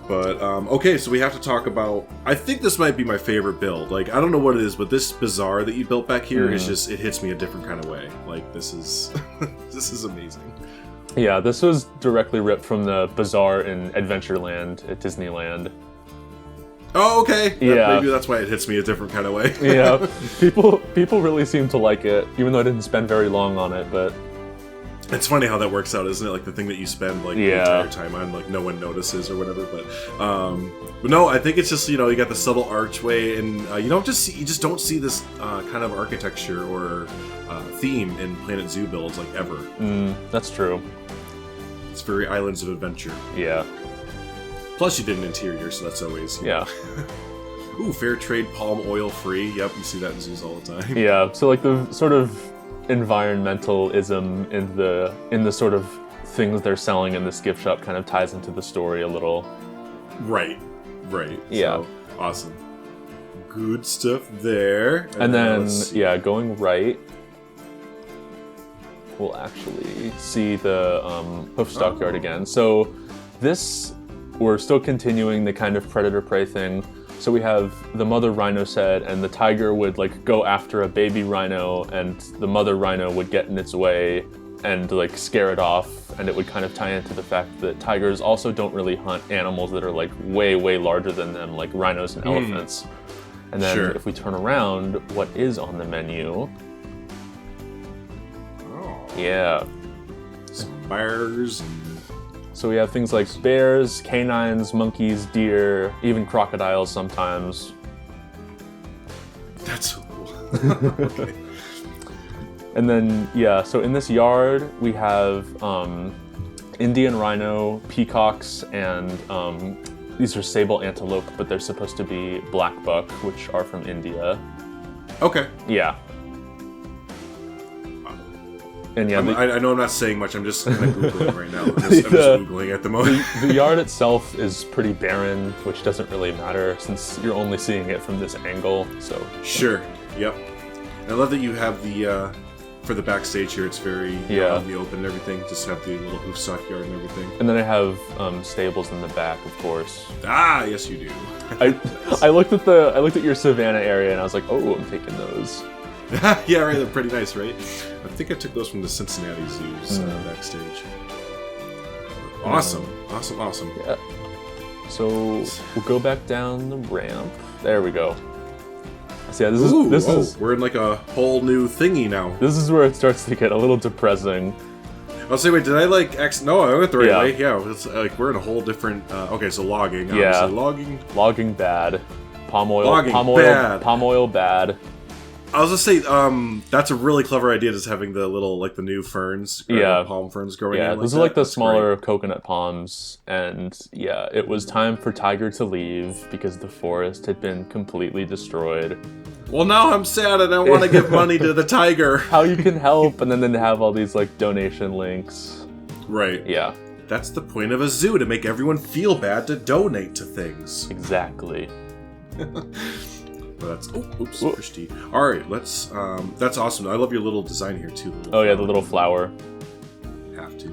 But, okay, so we have to talk about... I think this might be my favorite build. Like, I don't know what it is, but this bazaar that you built back here is just... It hits me a different kind of way. Like, this is... this is amazing. Yeah, this was directly ripped from the bazaar in Adventureland at Disneyland. Oh, okay. Yeah. Maybe that's why it hits me a different kind of way. Yeah. People really seem to like it, even though I didn't spend very long on it, but... It's funny how that works out, isn't it? Like the thing that you spend the entire time on, like no one notices or whatever. But no, I think it's just you got the subtle archway, and you just don't see this kind of architecture or theme in Planet Zoo builds like ever. That's true. It's very Islands of Adventure. Yeah. Plus, you did an interior, so that's always Ooh, fair trade, palm oil free. Yep, you see that in zoos all the time. Yeah. So like the sort of environmentalism in the sort of things they're selling in this gift shop kind of ties into the story a little. Right. Yeah. So, awesome. Good stuff there. And then going right, we'll actually see the hoof stockyard again. So we're still continuing the kind of predator-prey thing. So we have the mother rhino set, and the tiger would like go after a baby rhino, and the mother rhino would get in its way and like scare it off, and it would kind of tie into the fact that tigers also don't really hunt animals that are like way, way larger than them, like rhinos and elephants. And then if we turn around, what is on the menu? Oh. Yeah. Some bears and So we have things like bears, canines, monkeys, deer, even crocodiles sometimes. That's so cool. Okay. And then, yeah, so in this yard, we have Indian rhino, peacocks, and these are sable antelope, but they're supposed to be black buck, which are from India. Okay. Yeah. And yeah, I know I'm not saying much. I'm just kind of Googling right now. I'm just Googling at the moment. The yard itself is pretty barren, which doesn't really matter since you're only seeing it from this angle, so... Sure. Yep. And I love that you have the... for the backstage here, it's very out in the open and everything. Just have the little hoof sock yard and everything. And then I have stables in the back, of course. Ah, yes, you do. I looked at your Savannah area and I was like, oh, I'm taking those. Yeah, right. They're pretty nice, right? I think I took those from the Cincinnati Zoo's backstage. Awesome, awesome. Yeah. So we'll go back down the ramp. There we go. So yeah, this is we're in like a whole new thingy now. This is where it starts to get a little depressing. I'll say, wait, did I like no, I went the right way. Yeah, it's like we're in a whole different okay, so logging. Yeah. Logging Bad. Palm oil bad. Palm oil bad. I was gonna say, that's a really clever idea, just having the little, like, the new ferns, palm ferns growing in. Yeah, those are like the smaller coconut palms, and yeah, it was time for Tiger to leave because the forest had been completely destroyed. Well, now I'm sad and I want to give money to the tiger. How you can help, and then have all these, like, donation links. Right. Yeah. That's the point of a zoo, to make everyone feel bad to donate to things. Exactly. That's Christy. All right, let's. That's awesome. I love your little design here too. Oh yeah, the little flower. Have to.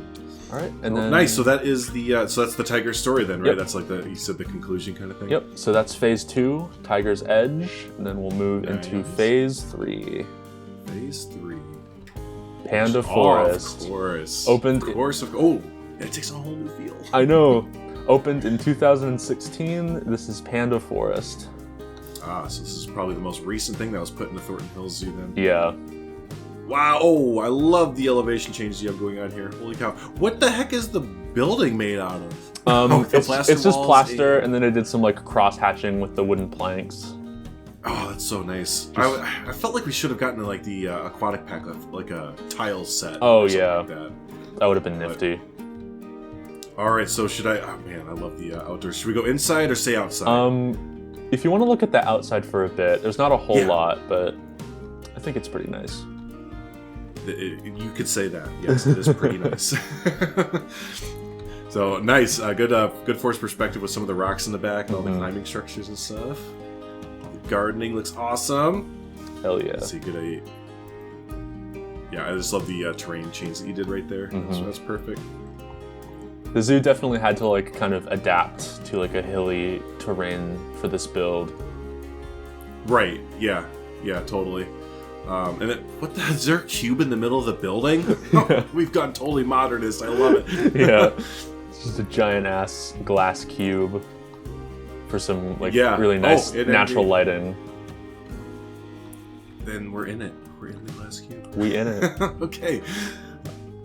All right, and then nice. So that is the. So that's the tiger story then, right? Yep. That's like you said, the conclusion kind of thing. Yep. So that's phase 2, Tiger's Edge, and then we'll move into phase 3. Phase 3. Panda Forest. Of course. Opened. Of course. Oh, it takes a whole new feel. I know. Opened in 2016. This is Panda Forest. Ah, so this is probably the most recent thing that was put in the Thornton Hills Zoo then. Yeah. Wow, oh, I love the elevation changes you have going on here. Holy cow. What the heck is the building made out of? It's just plaster, and then I did some like cross-hatching with the wooden planks. Oh, that's so nice. I felt like we should have gotten like the aquatic pack of like a tile set. Oh, yeah. Like that. That would have been nifty. Alright, so should I... Oh, man, I love the outdoors. Should we go inside or stay outside? If you want to look at the outside for a bit, there's not a whole lot, but I think it's pretty nice. You could say that. Yes, it is pretty nice. So nice, good force perspective with some of the rocks in the back and all the climbing structures and stuff. The gardening looks awesome. Hell yeah! Let's see, yeah, I just love the terrain change that you did right there. So that's perfect. The zoo definitely had to like kind of adapt to like a hilly terrain for this build. Right. Yeah. Yeah. Totally. And then, what the hell, is there a cube in the middle of the building? Oh, we've gone totally modernist. I love it. Yeah. It's just a giant ass glass cube for some like really nice natural lighting. Then we're in it. We're in the glass cube. We in it. Okay.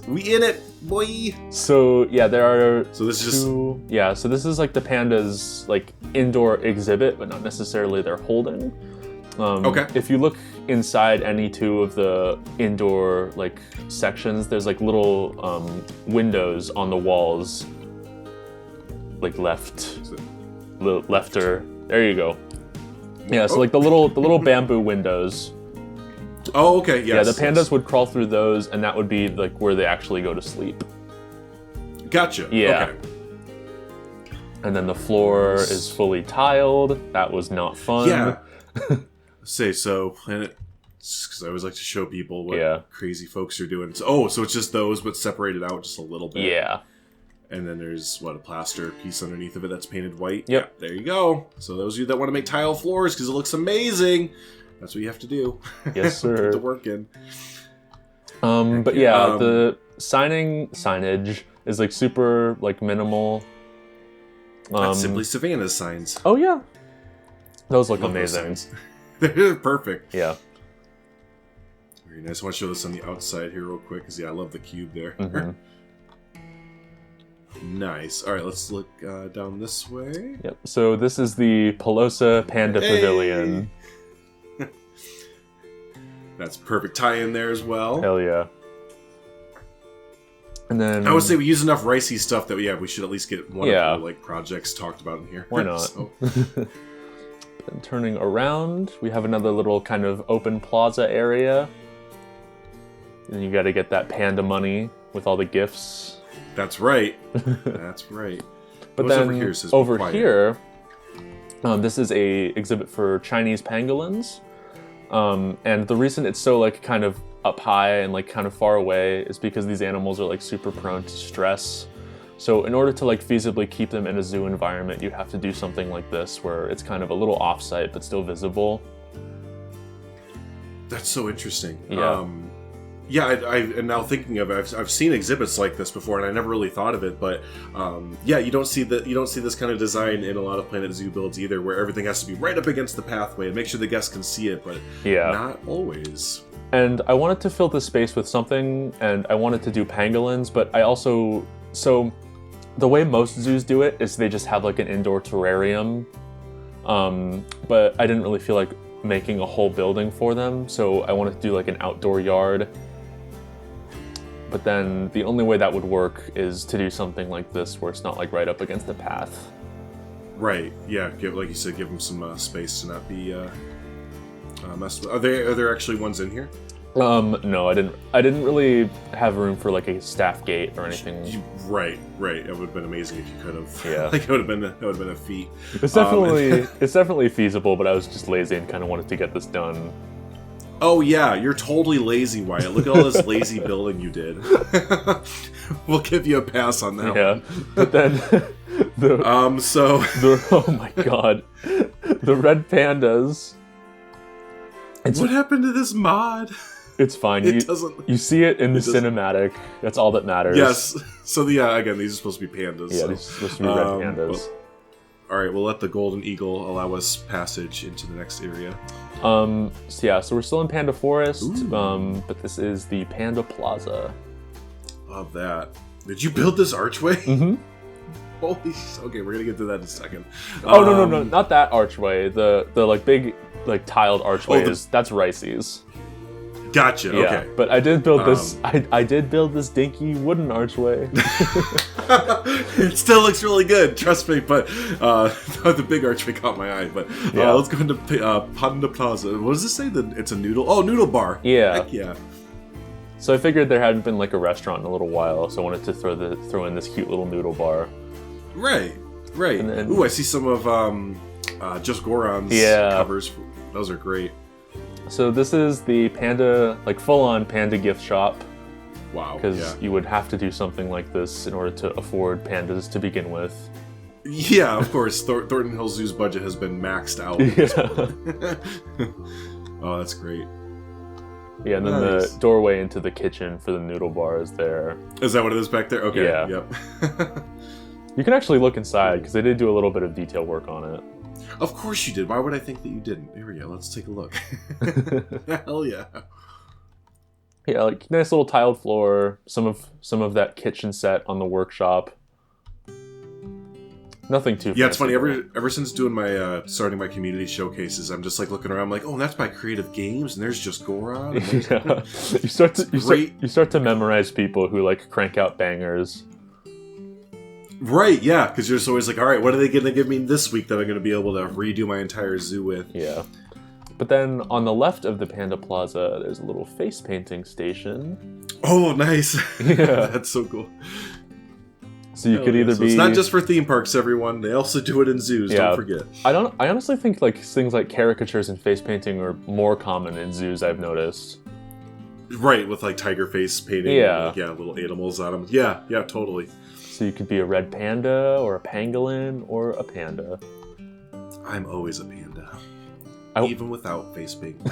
We in it, boy. So yeah, there are. So this is so this is like the pandas like indoor exhibit, but not necessarily their holding. Okay. If you look inside any two of the indoor like sections, there's like little windows on the walls, like lefter. There you go. Yeah. So like the little bamboo windows. Oh, okay, yes. Yeah, the pandas would crawl through those, and that would be, like, where they actually go to sleep. Gotcha. Yeah. Okay. And then the floor is fully tiled. That was not fun. Yeah. Say so. Planet... Because I always like to show people what crazy folks are doing. So, so it's just those, but separated out just a little bit. Yeah. And then there's, a plaster piece underneath of it that's painted white. Yep. Yeah, there you go. So those of you that want to make tile floors, because it looks amazing... That's what you have to do. Yes, sir. Put the work in. But yeah, the signage is like super like minimal. That's simply Savannah's signs. Oh yeah, those look amazing. They're perfect. Yeah. Very nice. I want to show this on the outside here real quick because I love the cube there. Nice. All right, let's look down this way. Yep. So this is the Pelosa Panda Pavilion. That's perfect tie-in there as well. Hell yeah. And then I would say we use enough ricey stuff that we should at least get one of the like projects talked about in here. Why not? And turning around, we have another little kind of open plaza area. And you got to get that panda money with all the gifts. That's right. That's right. But what's then over here? Says over here, this is a exhibit for Chinese pangolins. And the reason it's so like kind of up high and like kind of far away is because these animals are like super prone to stress. So in order to like feasibly keep them in a zoo environment, you have to do something like this where it's kind of a little off-site but still visible. That's so interesting. Yeah. Yeah, I am now thinking of it. I've seen exhibits like this before, and I never really thought of it. But yeah, you don't see this kind of design in a lot of Planet Zoo builds either, where everything has to be right up against the pathway and make sure the guests can see it. But not always. And I wanted to fill this space with something, and I wanted to do pangolins, but I also the way most zoos do it is they just have like an indoor terrarium. But I didn't really feel like making a whole building for them, so I wanted to do like an outdoor yard. But then the only way that would work is to do something like this where it's not like right up against the path. Right. Yeah. Like you said, give them some space to not be messed with. Are there actually ones in here? No, I didn't really have room for like a staff gate or anything. Right. It would have been amazing if you could have. Yeah. Like it would have been a feat. It's definitely feasible, but I was just lazy and kind of wanted to get this done. Oh yeah, you're totally lazy, Wyatt. Look at all this lazy building you did. We'll give you a pass on that one. But then oh my god. The red pandas. What happened to this mod? It's fine. You see it in the cinematic. That's all that matters. Yes. So again, these are supposed to be pandas. Yeah, so. these are supposed to be red pandas. All right, we'll let the golden eagle allow us passage into the next area. So we're still in Panda Forest, but this is the Panda Plaza. Love that. Did you build this archway? Mm-hmm. Holy, okay, we're gonna get to that in a second. Oh no, not that archway. The like big like tiled archway that's Ricey's. Gotcha. Yeah, okay, but I did build this. I did build this dinky wooden archway. It still looks really good, trust me. But the big archway caught my eye. But let's go into Panda Plaza. What does it say? It's a noodle. Oh, noodle bar. Yeah. Heck yeah. So I figured there hadn't been like a restaurant in a little while, so I wanted to throw in this cute little noodle bar. Right. And then, ooh, I see some of Just Goron's covers. Those are great. So this is the Panda, like full-on Panda gift shop. Wow. Because you would have to do something like this in order to afford pandas to begin with. Yeah, of course. Thornton Hills Zoo's budget has been maxed out. Oh, that's great. Yeah, and then the doorway into the kitchen for the noodle bar is there. Is that what it is back there? Okay. Yeah. Yep. You can actually look inside because they did do a little bit of detail work on it. Of course you did. Why would I think that you didn't? Here we go. Let's take a look. Hell yeah. Yeah, like nice little tiled floor. Some of that kitchen set on the workshop. Nothing too. Yeah, it's funny. Ever since doing my starting my community showcases, I'm just like looking around. I'm like, oh, that's by Creative Games, and there's Just Goron. Yeah. You start to memorize people who like crank out bangers. Right, yeah, because you're just always like, all right, what are they going to give me this week that I'm going to be able to redo my entire zoo with? Yeah. But then on the left of the Panda Plaza, there's a little face painting station. Oh, nice. Yeah. That's so cool. So you could either be... It's not just for theme parks, everyone. They also do it in zoos, don't forget. I honestly think like things like caricatures and face painting are more common in zoos, I've noticed. Right, with like tiger face painting. Yeah. And, little animals on them. Yeah, totally. So you could be a red panda, or a pangolin, or a panda. I'm always a panda. Even without face paint.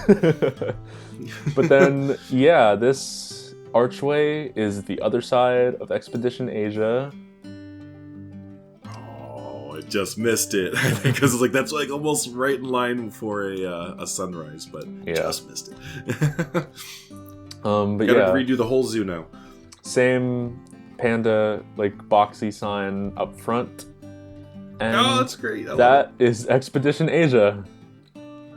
But then, yeah, this archway is the other side of Expedition Asia. Oh, I just missed it. Because it's like that's like almost right in line for a sunrise, but just missed it. But gotta redo the whole zoo now. Same panda like boxy sign up front. And oh, that's great. That is Expedition Asia.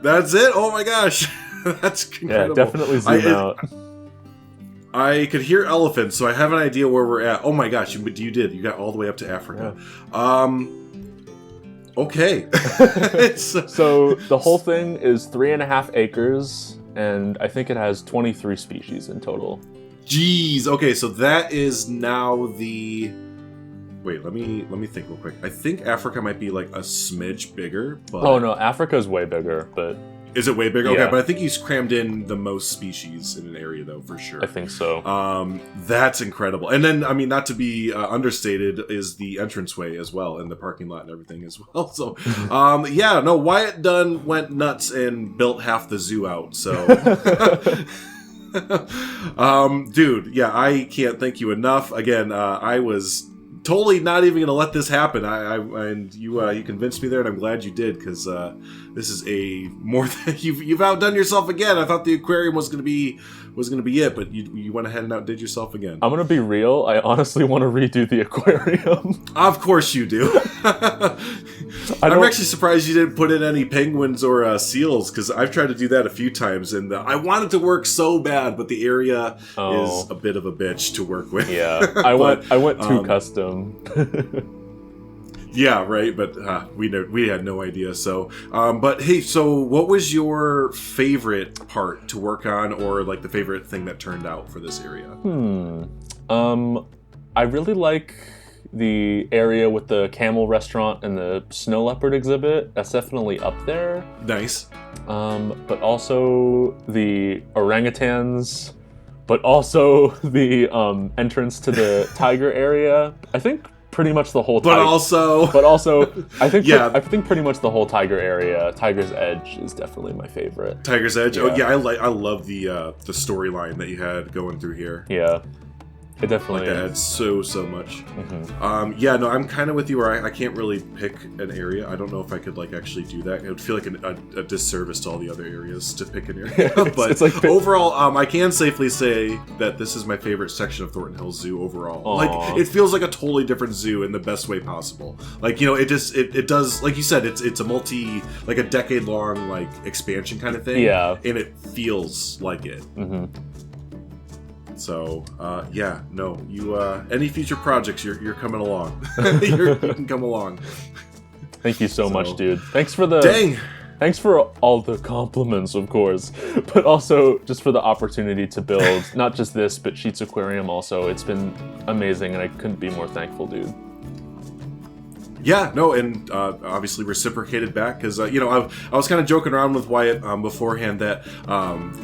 That's it? Oh my gosh. That's incredible. Yeah, definitely zoom out. I could hear elephants, so I have an idea where we're at. Oh my gosh, you did. You got all the way up to Africa. Yeah. Okay. So the whole thing is 3.5 acres, and I think it has 23 species in total. Jeez. Okay, so that is now the... Wait, let me think real quick. I think Africa might be like a smidge bigger, but... Oh no, Africa's way bigger, but... Is it way bigger? Yeah. Okay, but I think he's crammed in the most species in an area, though, for sure. I think so. That's incredible. And then, I mean, not to be understated, is the entranceway as well, and the parking lot and everything as well. So, yeah, no, Wyatt Dunn went nuts and built half the zoo out, so... Dude, yeah, I can't thank you enough. Again, I was... totally not even gonna let this happen. And you convinced me there, and I'm glad you did, because this is a more than you've outdone yourself again. I thought the aquarium was gonna be it, but you went ahead and outdid yourself again. I'm gonna be real. I honestly want to redo the aquarium. Of course you do. I'm actually surprised you didn't put in any penguins or seals, because I've tried to do that a few times, and I want it to work so bad, but the area is a bit of a bitch to work with. Yeah, I went too custom. Yeah, right. But we had no idea. So, but hey, so what was your favorite part to work on, or like the favorite thing that turned out for this area? I really like the area with the camel restaurant and the snow leopard exhibit. That's definitely up there. Nice. But also the orangutans, but also the entrance to the tiger area. I think pretty much the whole But also I think yeah. I think pretty much the whole tiger area. Tiger's Edge is definitely my favorite. Tiger's Edge. Yeah. Oh yeah, I love the storyline that you had going through here. Yeah. It definitely like that adds so much. Mm-hmm. Yeah, no, I'm kind of with you where I can't really pick an area. I don't know if I could like actually do that. It would feel like a disservice to all the other areas to pick an area. But it's like overall, I can safely say that this is my favorite section of Thornton Hills Zoo overall. Aww. Like, it feels like a totally different zoo in the best way possible. Like, you know, it does, like you said, it's a like a decade-long, like, expansion kind of thing. Yeah. And it feels like it. Mm-hmm. So, yeah, no, you, any future projects, you're coming along. You can come along. Thank you so much, dude. Thanks for Thanks for all the compliments, of course, but also just for the opportunity to build not just this, but Sheets Aquarium also. It's been amazing, and I couldn't be more thankful, dude. Yeah, no, and obviously reciprocated back, because, you know, I was kind of joking around with Wyatt beforehand that,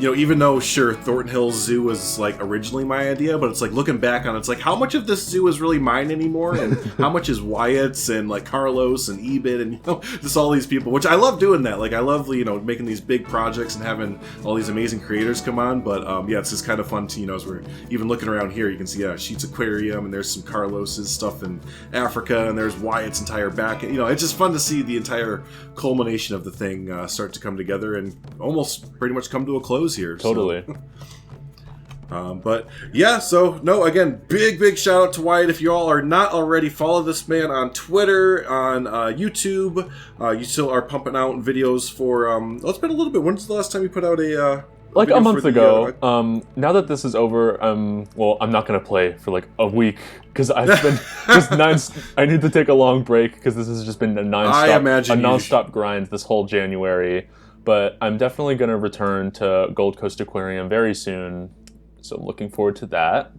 you know, even though, sure, Thornton Hills Zoo was, like, originally my idea, but it's like, looking back on it, it's like, how much of this zoo is really mine anymore, and how much is Wyatt's, and, like, Carlos, and Ebit, and, you know, just all these people, which I love doing that. Like, I love, you know, making these big projects and having all these amazing creators come on, but, yeah, it's just kind of fun to, you know, as we're even looking around here, you can see, Sheets Aquarium, and there's some Carlos's stuff in Africa, and there's Wyatt's entire back. You know, it's just fun to see the entire culmination of the thing start to come together and almost pretty much come to a close here. Totally. So. But yeah, so no, again, big shout out to Wyatt. If you all are not already, follow this man on Twitter, on YouTube. You still are pumping out videos for, it's been a little bit. When's the last time you put out a like a month ago. Now that this is over, well, I'm not gonna play for like a week because I've been I need to take a long break because this has just been a nonstop grind this whole January. But I'm definitely gonna return to Gold Coast Aquarium very soon, so I'm looking forward to that.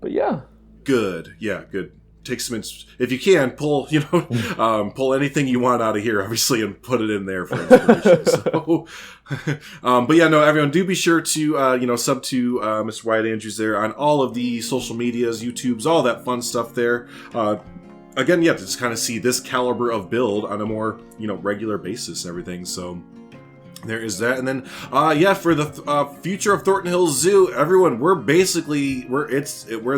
But yeah, good. Take some, if you can, pull anything you want out of here, obviously, and put it in there for inspiration. So, but yeah, no, everyone, do be sure to, sub to Mr. Wyatt Andrews there on all of the social medias, YouTubes, all that fun stuff there. Again, yeah, to just kind of see this caliber of build on a more, regular basis and everything. So, there is that. And then, for the future of Thornton Hills Zoo, everyone, we're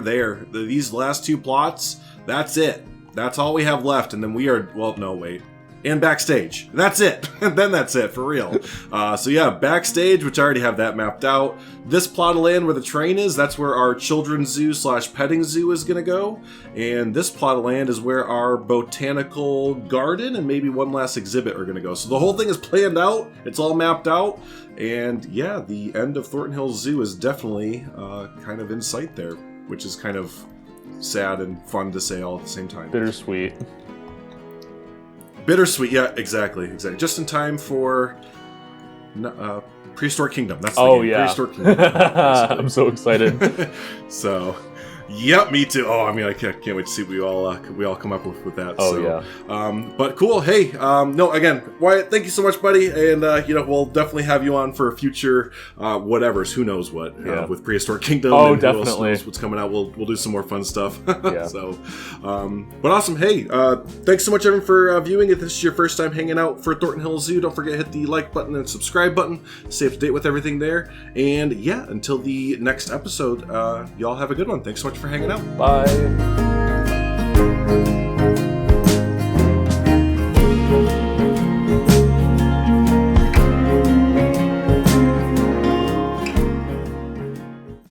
there. These last two plots, that's it. That's all we have left. And then we are, well, no, wait. and backstage. That's it. And then that's it, for real. So yeah, backstage, which I already have that mapped out. This plot of land where the train is, that's where our children's zoo / petting zoo is going to go. And this plot of land is where our botanical garden and maybe one last exhibit are going to go. So the whole thing is planned out. It's all mapped out. And yeah, the end of Thornton Hills Zoo is definitely kind of in sight there, which is kind of sad and fun to say all at the same time. Bittersweet. Bittersweet, yeah, exactly. Just in time for Prehistoric Kingdom. That's the game. Yeah. Prehistoric Kingdom. I'm so excited. So, yep, me too. Oh, I mean, I can't wait to see what we all come up with that. Oh, so, yeah. But cool. Hey, no, again, Wyatt, thank you so much, buddy. And, we'll definitely have you on for future whatevers. Who knows what with Prehistoric Kingdom. Oh, and definitely. Who else knows what's coming out. We'll do some more fun stuff. Yeah. So, but awesome. Hey, thanks so much, everyone, for viewing. If this is your first time hanging out for Thornton Hills Zoo, don't forget to hit the like button and subscribe button. Stay up to date with everything there. And yeah, until the next episode, y'all have a good one. Thanks so much for hanging out. Bye.